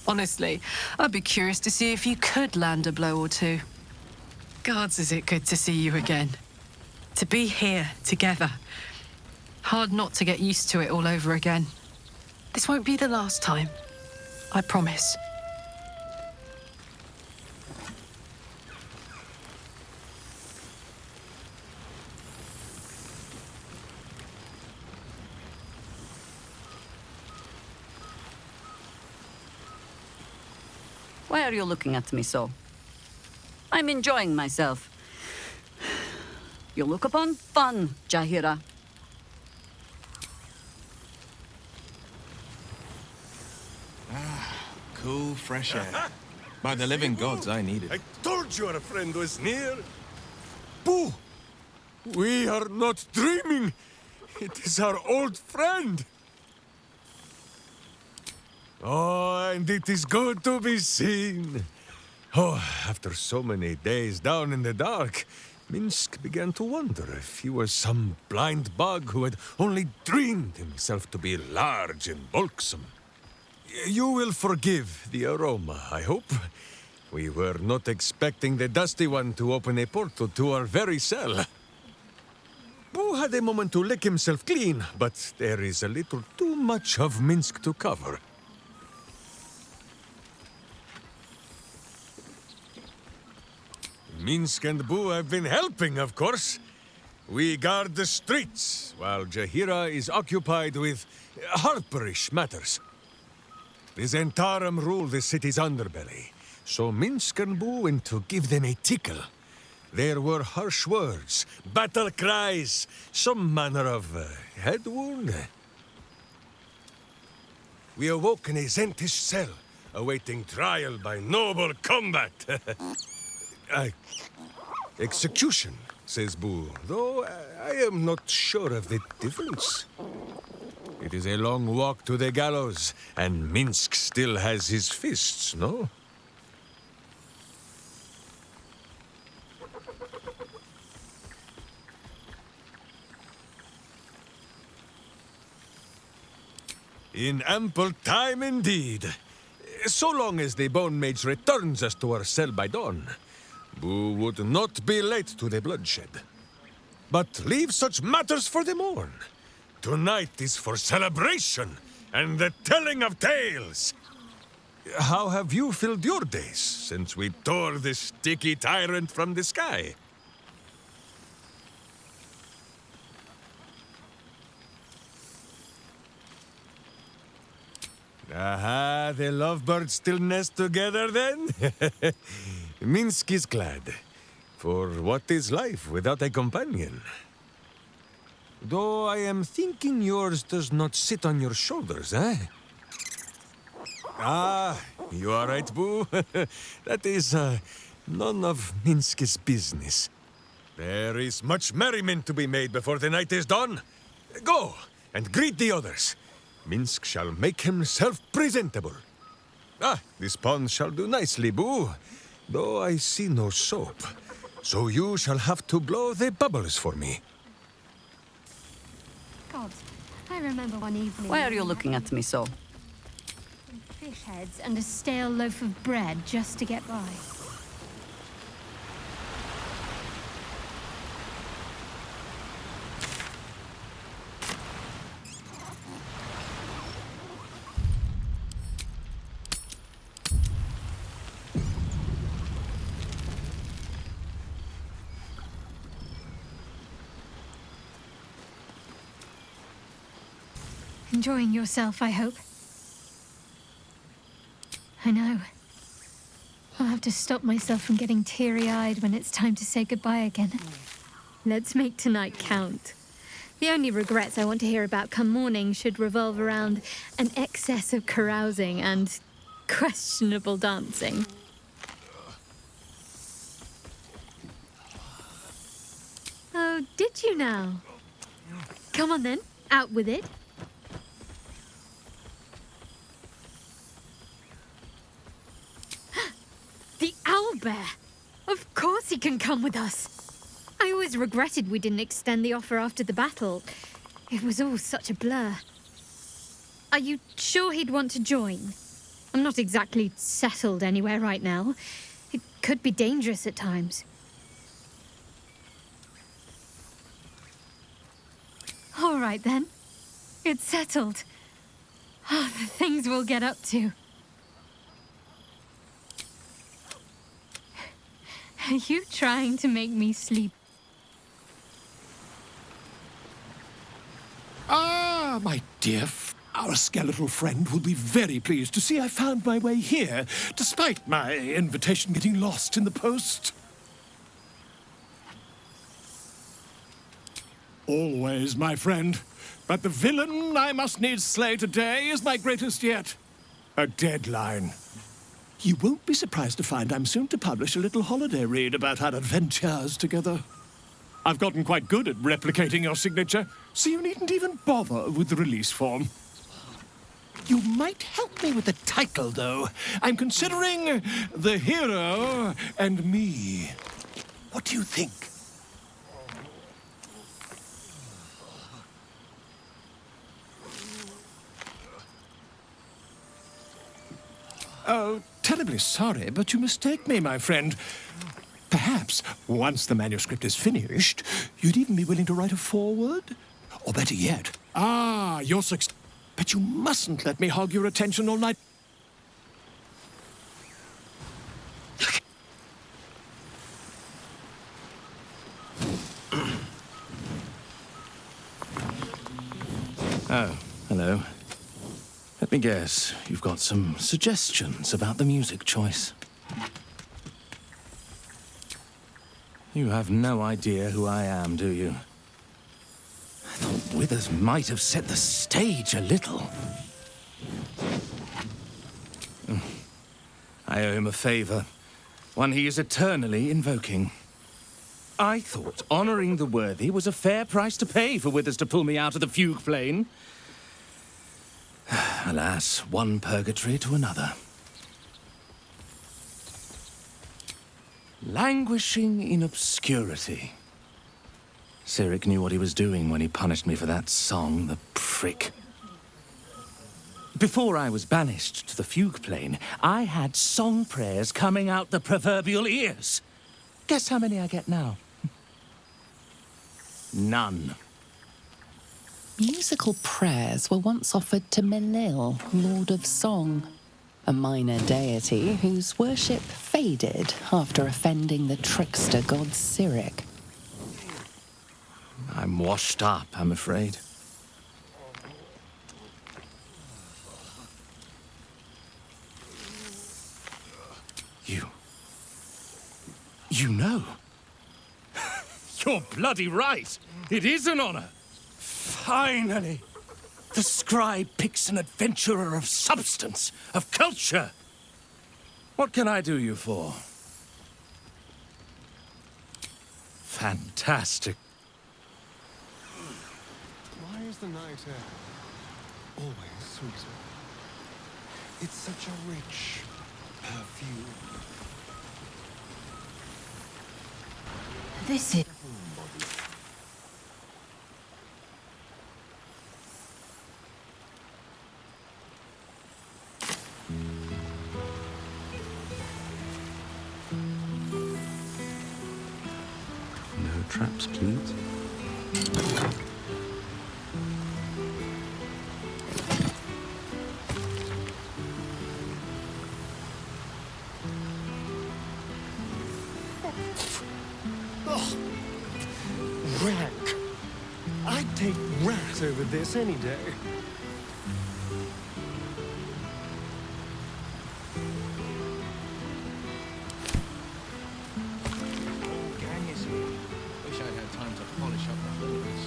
Honestly, I'd be curious to see if you could land a blow or two. Gods, is it good to see you again. To be here, together. Hard not to get used to it all over again. This won't be the last time. I promise. Why are you looking at me so? I'm enjoying myself. You look upon fun, Jahira. Cool, fresh air. By the living gods, I need it. I told you our friend was near. Boo! We are not dreaming. It is our old friend. Oh, and it is good to be seen. Oh, after so many days down in the dark, Minsk began to wonder if he was some blind bug who had only dreamed himself to be large and bulksome. You will forgive the aroma, I hope. We were not expecting the Dusty One to open a portal to our very cell. Boo had a moment to lick himself clean, but there is a little too much of Minsk to cover. Minsk and Boo have been helping, of course. We guard the streets, while Jahira is occupied with harperish matters. The Zentarum rule the city's underbelly, so Minsk and Boo went to give them a tickle. There were harsh words, battle cries, some manner of head wound. We awoke in a Zentish cell, awaiting trial by noble combat. Execution, says Boo, though I am not sure of the difference. It is a long walk to the gallows, and Minsk still has his fists, no? In ample time indeed. So long as the Bone Mage returns us to our cell by dawn, Boo would not be late to the bloodshed. But leave such matters for the morn. Tonight is for celebration and the telling of tales. How have you filled your days since we tore this sticky tyrant from the sky? Aha, the lovebirds still nest together then? Minsk is glad. For what is life without a companion? Though I am thinking yours does not sit on your shoulders, eh? Ah, you are right, Boo. That is none of Minsk's business. There is much merriment to be made before the night is done. Go and greet the others. Minsk shall make himself presentable. Ah, this pond shall do nicely, Boo. Though I see no soap. So you shall have to blow the bubbles for me. God, I remember one evening. Why are you looking at me so? Fish heads and a stale loaf of bread just to get by. Enjoying yourself, I hope. I know. I'll have to stop myself from getting teary-eyed when it's time to say goodbye again. Let's make tonight count. The only regrets I want to hear about come morning should revolve around an excess of carousing and questionable dancing. Oh, did you now? Come on then, out with it. The owlbear! Of course he can come with us. I always regretted we didn't extend the offer after the battle. It was all such a blur. Are you sure he'd want to join? I'm not exactly settled anywhere right now. It could be dangerous at times. All right then. It's settled. Oh, the things we'll get up to. Are you trying to make me sleep? Ah, my dear, our skeletal friend will be very pleased to see I found my way here, despite my invitation getting lost in the post. Always, my friend. But the villain I must needs slay today is my greatest yet. A deadline. You won't be surprised to find I'm soon to publish a little holiday read about our adventures together. I've gotten quite good at replicating your signature, so you needn't even bother with the release form. You might help me with the title, though. I'm considering The Hero and Me. What do you think? Oh, terribly sorry, but you mistake me, my friend. Perhaps, once the manuscript is finished, you'd even be willing to write a foreword? Or better yet, you're but you mustn't let me hog your attention all night. Oh, hello. Let me guess, you've got some suggestions about the music choice. You have no idea who I am, do you? I thought Withers might have set the stage a little. I owe him a favor, one he is eternally invoking. I thought honoring the worthy was a fair price to pay for Withers to pull me out of the fugue plane. Alas, one purgatory to another. Languishing in obscurity. Cyric knew what he was doing when he punished me for that song, the prick. Before I was banished to the fugue plane, I had song prayers coming out the proverbial ears. Guess how many I get now? None. Musical prayers were once offered to Melil, Lord of Song, a minor deity whose worship faded after offending the trickster god Cyric. I'm washed up, I'm afraid. You know. You're bloody right. It is an honor. Finally. The scribe picks an adventurer of substance, of culture. What can I do you for? Fantastic. Why is the night air always sweeter? It's such a rich perfume. This is... No traps, please. Rank. I'd take rat over this any day. Wish I'd had time to polish up the floors.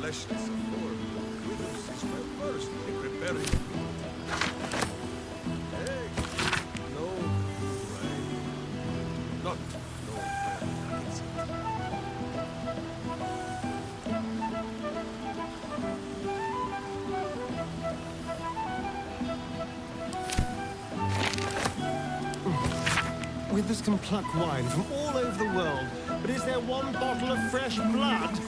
Fleshless of form, Withers is well versed in preparing food. Hey, no way. Not no way. It's Withers can pluck wine from all over the world, but is there one bottle of fresh blood?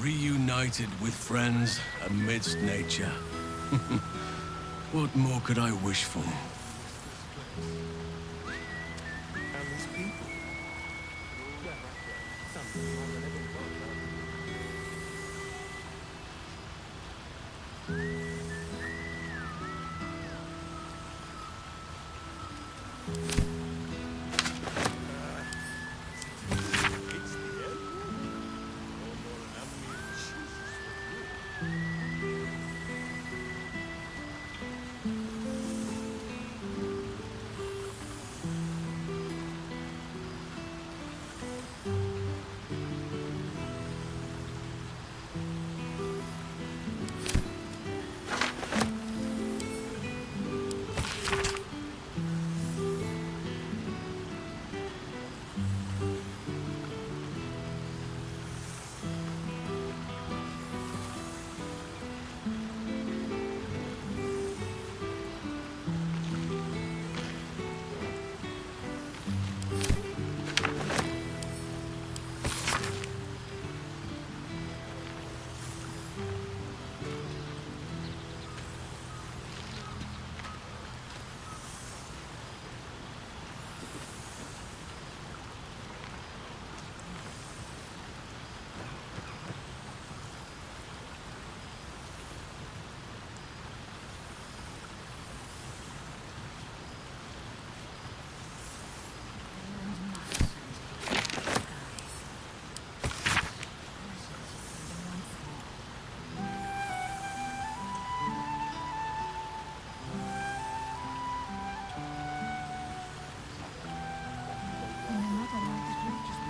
Reunited with friends amidst nature. What more could I wish for?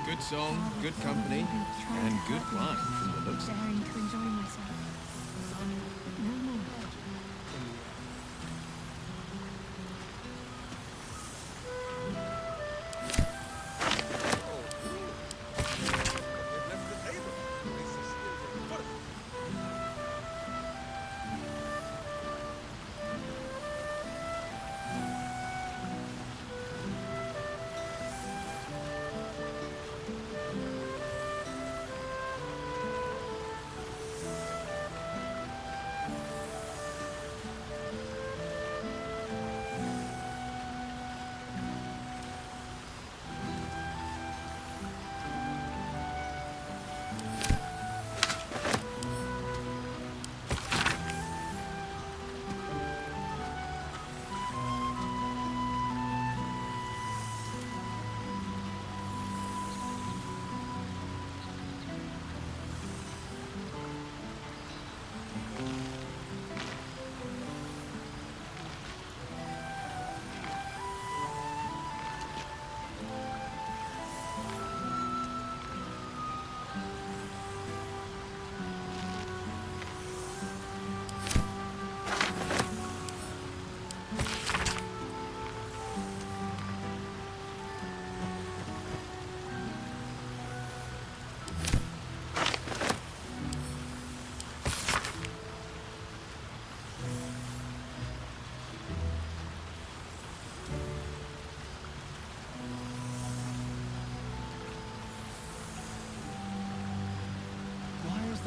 Good song, good company, and good wine from the looks of it. Daring to enjoy myself. No more.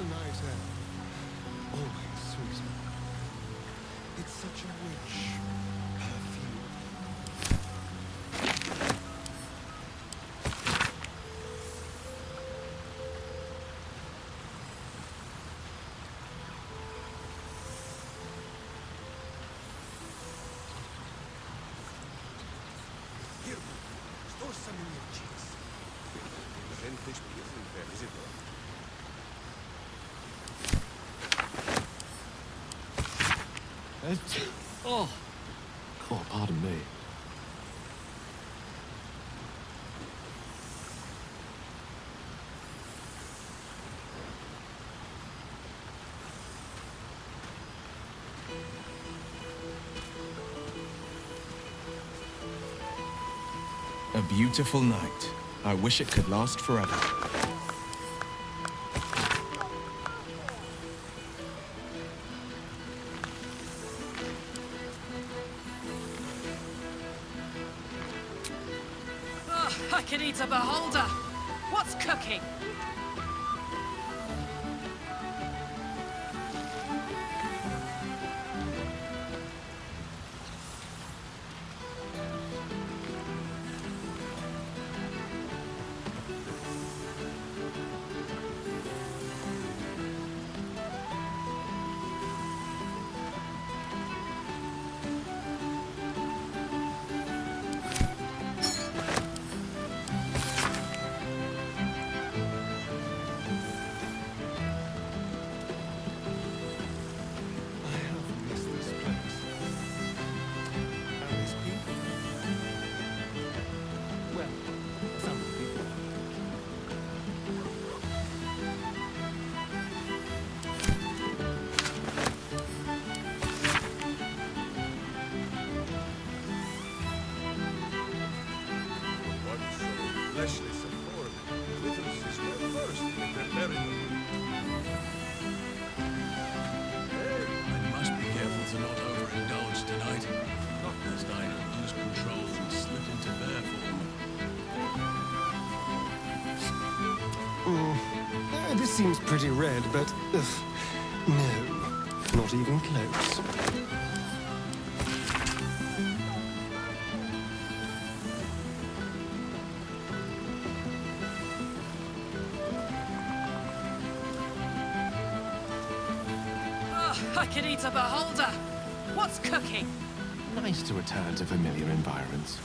the night air, always sweeter. It's such a rich perfume. Here, store some in your cheeks. Endlich Bieren, wer is it? Oh, pardon me. A beautiful night. I wish it could last forever. I can eat a beholder. What's cooking? This seems pretty red, but... no, not even close. Oh, I could eat a beholder. What's cooking? Nice to return to familiar environments.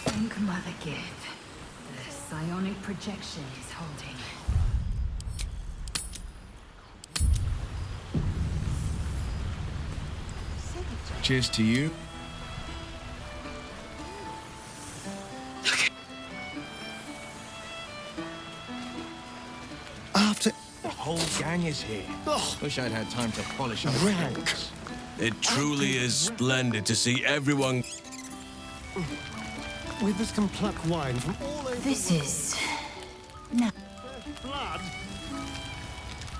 Think, Mother Give. The psionic projection is holding. Cheers to you. After... The whole gang is here. Wish I'd had time to polish up. Rank. It truly is splendid to see everyone... Withers can pluck wine from all over This is... no. blood.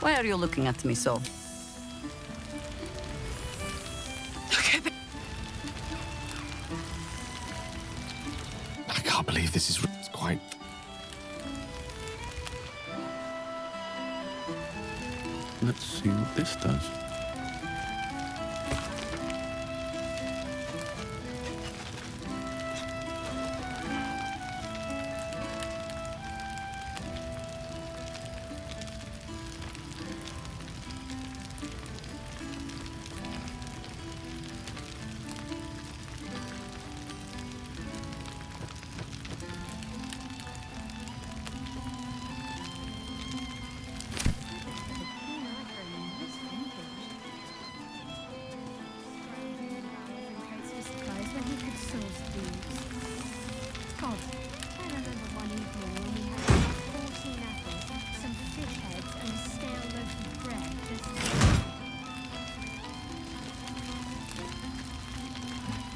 Why are you looking at me so? I can't believe this is quite... Let's see what this does.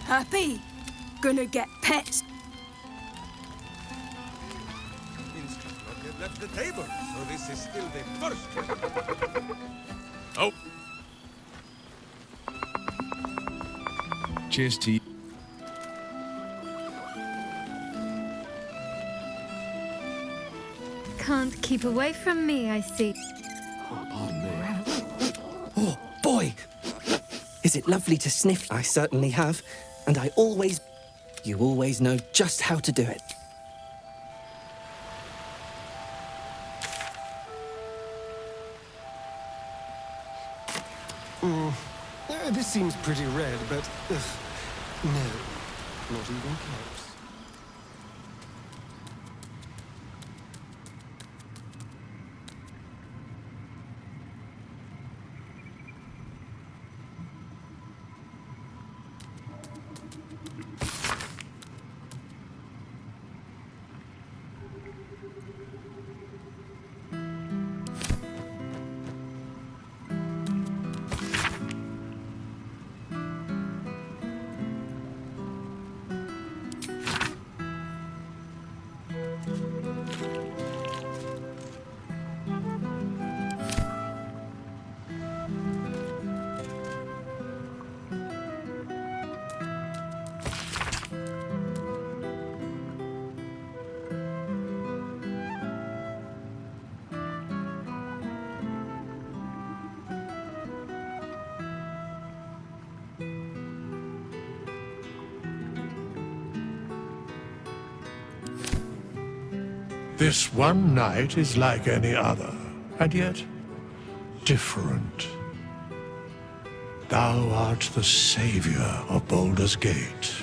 Happy? Gonna get pets. Have left the table, so this is still the first. Oh. Cheers to you. Can't keep away from me, I see. Oh, boy! Is it lovely to sniff? I certainly have. And I always... You always know just how to do it. This seems pretty red, but... no, not even close. This one night is like any other. and yet different. Thou art the savior of Baldur's Gate,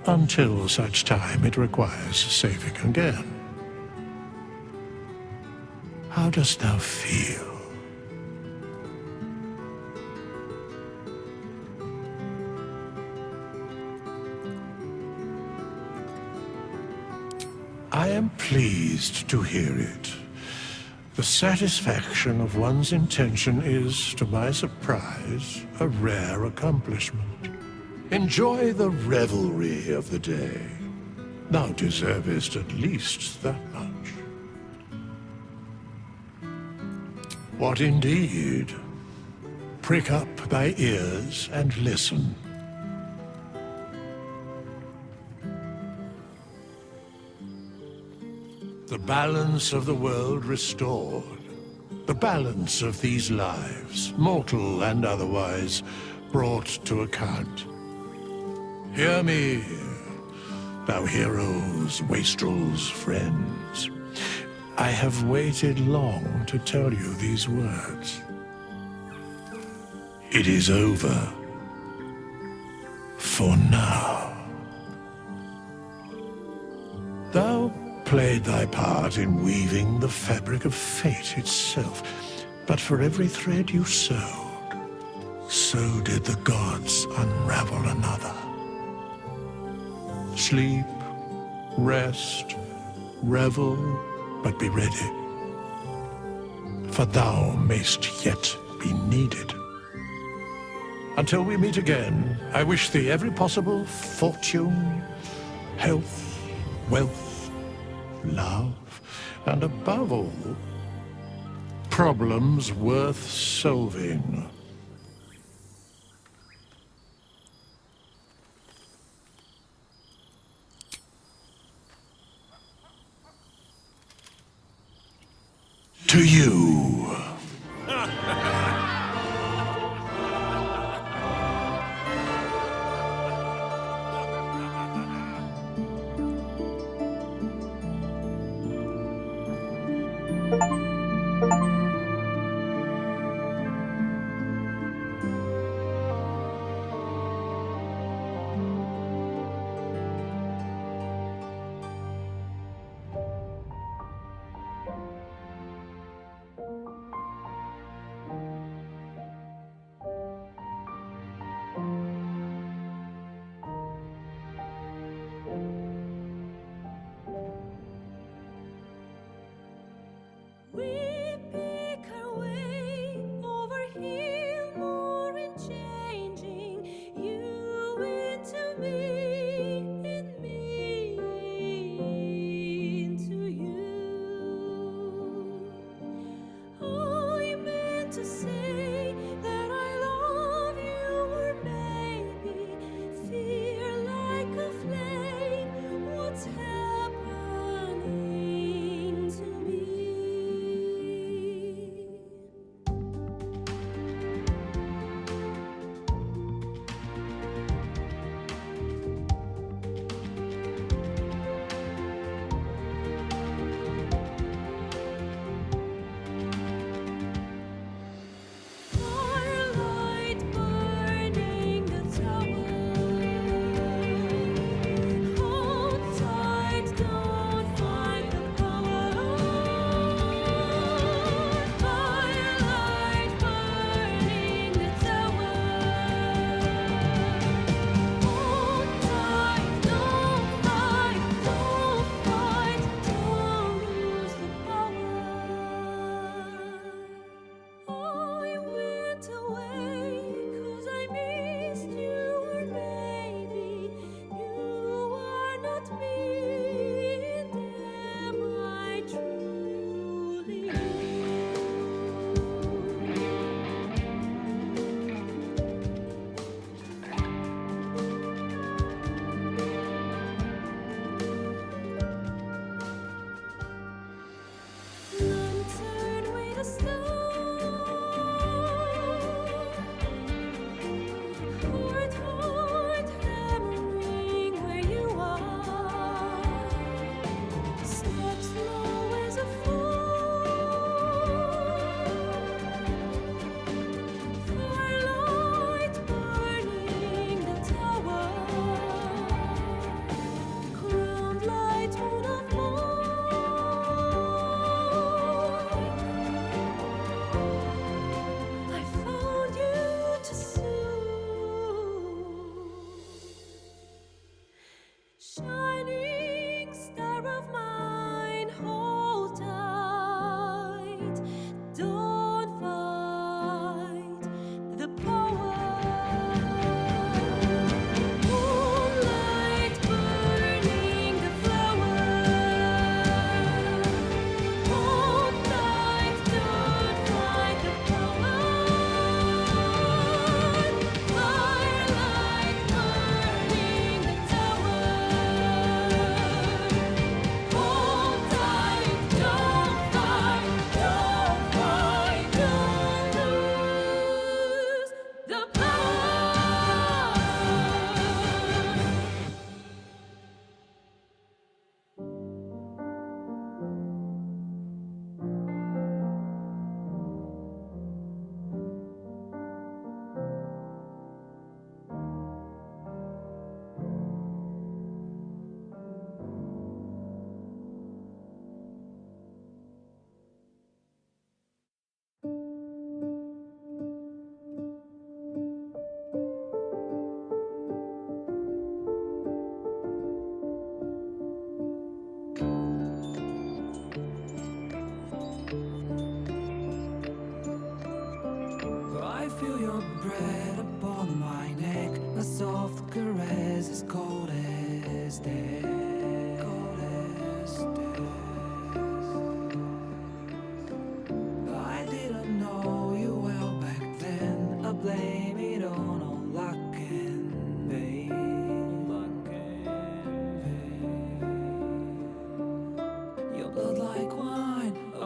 until such time it requires saving again. How dost thou feel? I am pleased to hear it. The satisfaction of one's intention is, to my surprise, a rare accomplishment. Enjoy the revelry of the day. Thou deservest at least that much. What indeed? Prick up thy ears and listen. The balance of the world restored. The balance of these lives, mortal and otherwise, brought to account. Hear me, thou heroes, wastrels, friends. I have waited long to tell you these words. It is over. For now. Thou played thy part in weaving the fabric of fate itself, but for every thread you sewed, so did the gods unravel another. Sleep, rest, revel, but be ready, for thou mayst yet be needed. Until we meet again, I wish thee every possible fortune, health, wealth, love, and above all, problems worth solving. To you.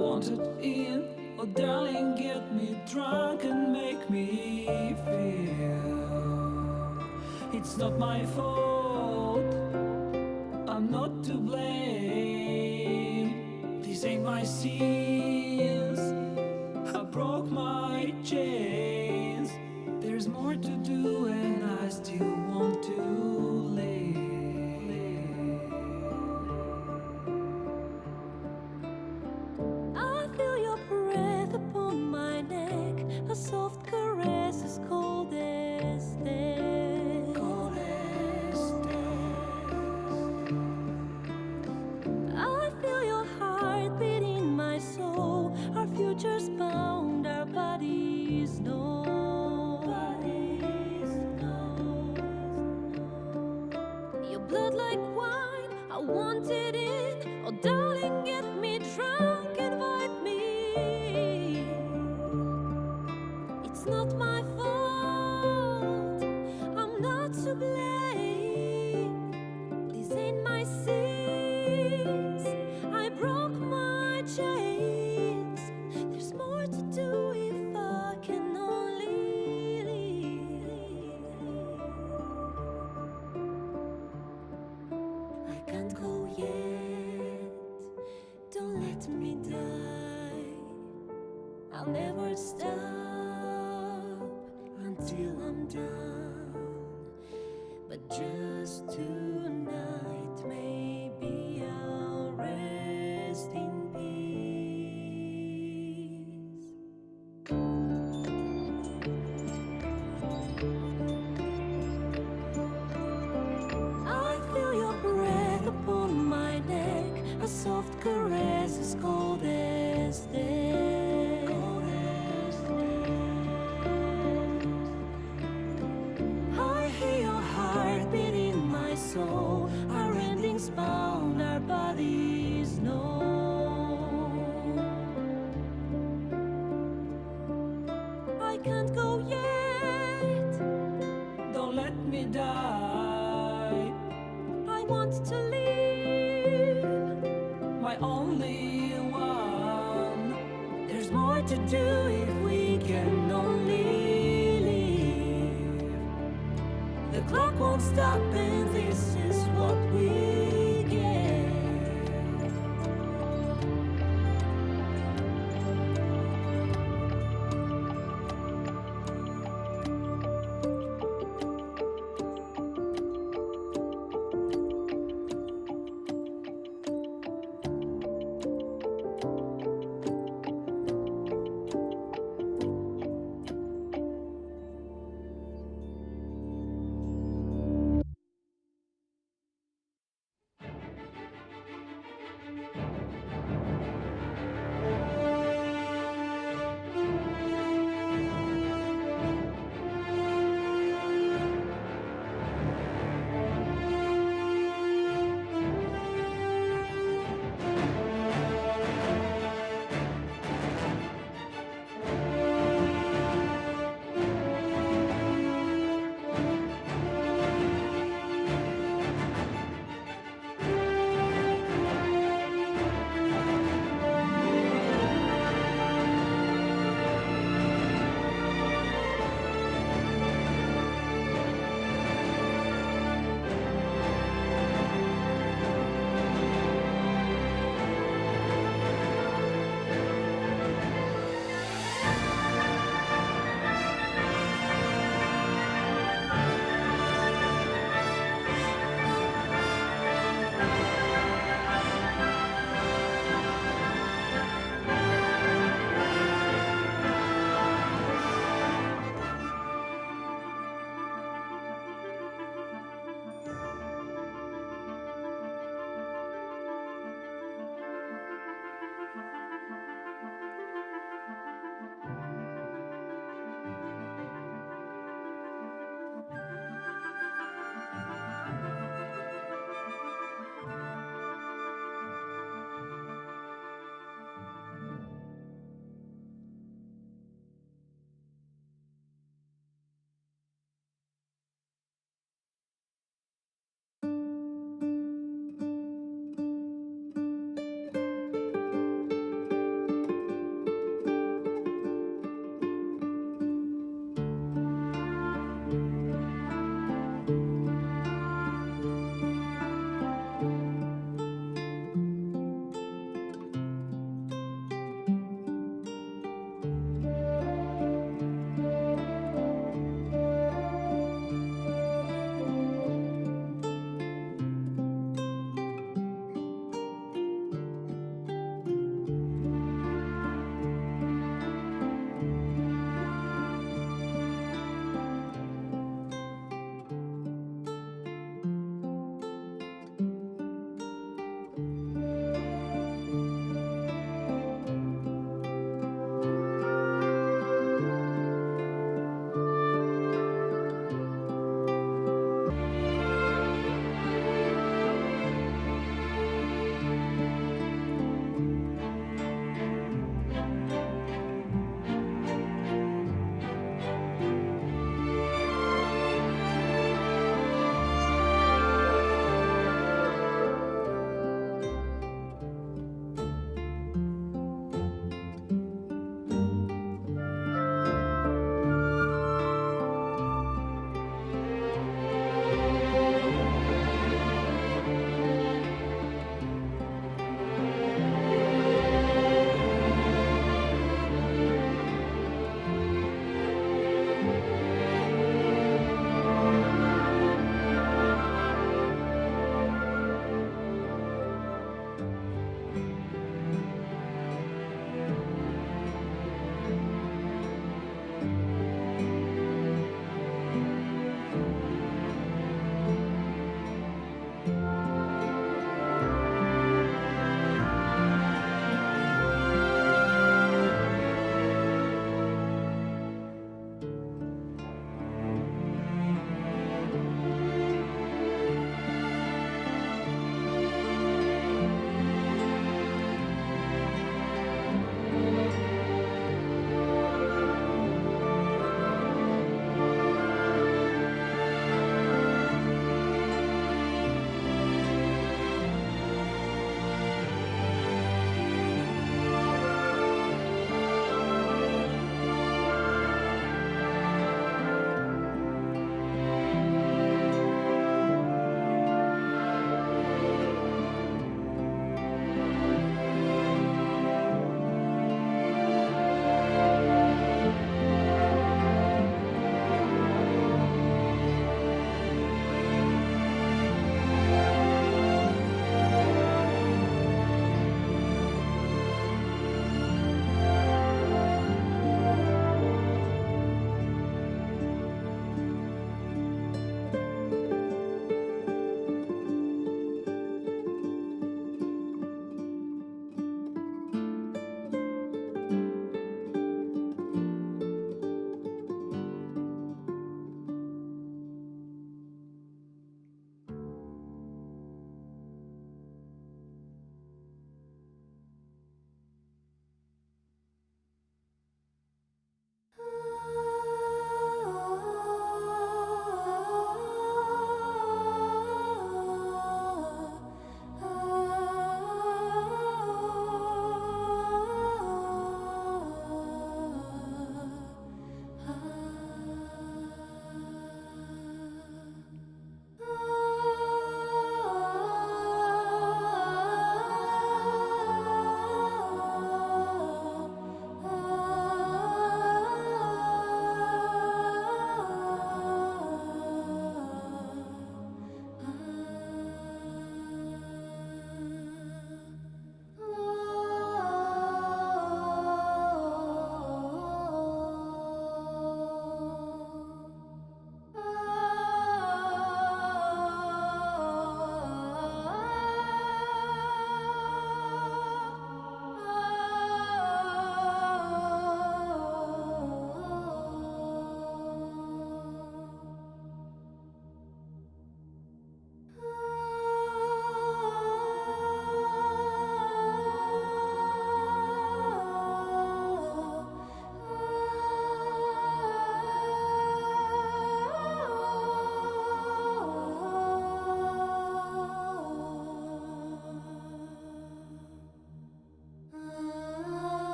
want it in. Oh, darling, get me drunk and make me feel it's not my fault. I'm not to blame. These ain't my sins. I broke my chains. There's more to do, and I still want to live. I feel your breath upon my neck, a soft caress as cold as death. Cold as death. I feel your heart beat in my soul. Our futures bound, our bodies know. Your blood like wine, I want it in. Oh, darling, get me drunk, invite me. It's not my fault, I'm not to blame. These ain't my sins, I broke my chains. There's more to do if I can only leave. I can't go yet, don't let me die. I'll never stop until I'm done. But just tonight, maybe I'll rest in peace. I feel your breath upon my neck, a soft caress as cold as death. Cold as death. I hear your heart beat in my soul. Our endings bound, our bodies know. I can't go yet, Don't let me die. I want to live. My only one. There's more to do if we can only live. The clock won't stop, and this is what we get.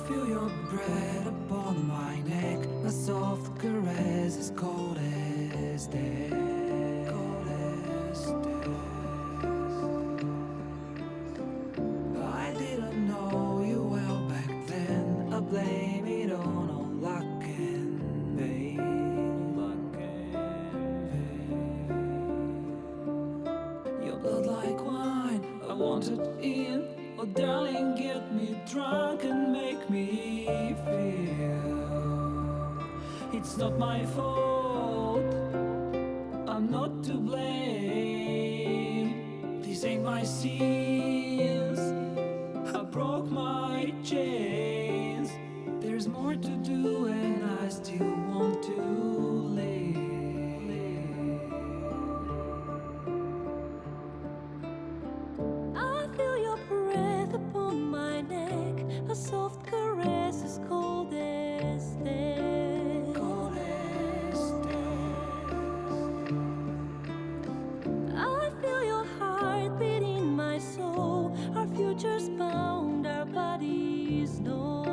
feel your breath upon my neck, a soft caress as cold as death. Cold as death. I didn't know you well back then. I blame it on all luck and fate. Luck and fate. Your blood like wine, I want it in. Oh, darling, get me drunk and make me feel it's not my fault. I'm not to blame. These ain't my sins. I broke my chains. There's more to do, and I still want to live. I feel your breath upon my neck, a soft caress as cold as death. Cold as death. I feel your heart beat in my soul. Our futures bound, our bodies know.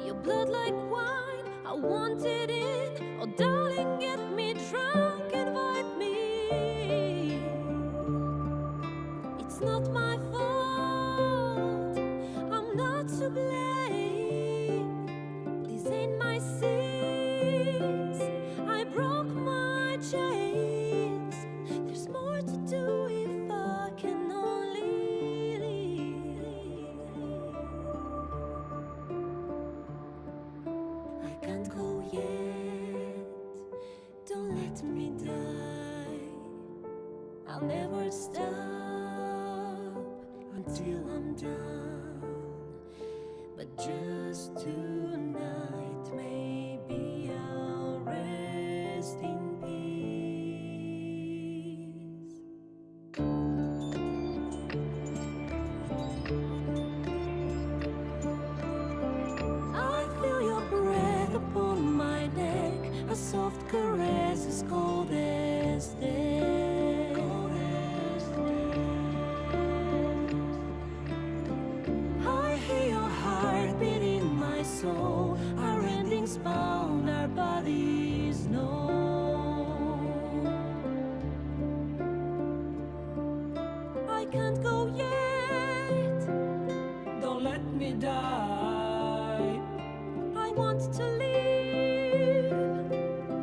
Your blood like wine, I want it in. Oh, darling, get me drunk, invite me. It's not my fault, I'm not to blame. These ain't my sins, I broke my chains. There's more to do if I can only leave. I can't go yet, don't let me die. I'll never stop until I'm done. But just tonight, maybe I'll rest in peace. I feel your breath upon my neck, a soft caress as cold as death. Cold as death. I hear your heart beat in my soul. Our endings bound, our bodies know. I can't go yet, Don't let me die. I want to live.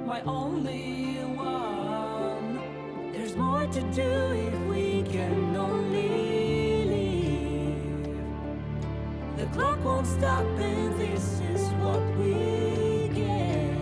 My only one. There's more to do if we can only live. The clock won't stop, and this is what we get.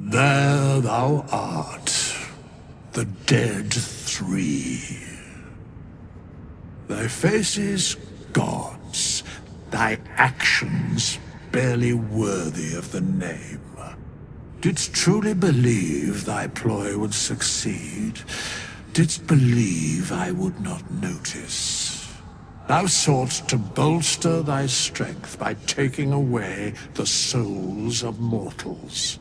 There thou art, the dead three. Thy faces gods, thy actions barely worthy of the name. Didst truly believe thy ploy would succeed? Didst believe I would not notice? Thou soughtst to bolster thy strength by taking away the souls of mortals.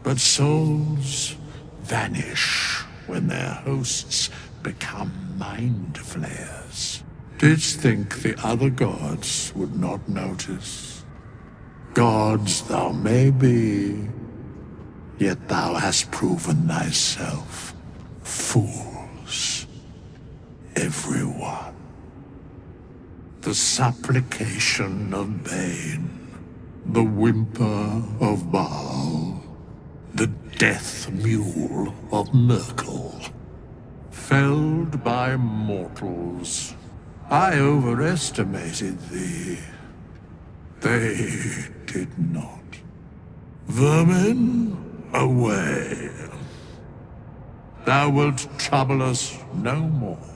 But souls vanish when their hosts become mind flayers. Didst think the other gods would not notice? Gods thou may be, yet thou hast proven thyself fools, everyone. The supplication of Bane, the whimper of Baal, the death mule of Merkel. Felled by mortals, I overestimated thee. They did not. Vermin, away. Thou wilt trouble us no more.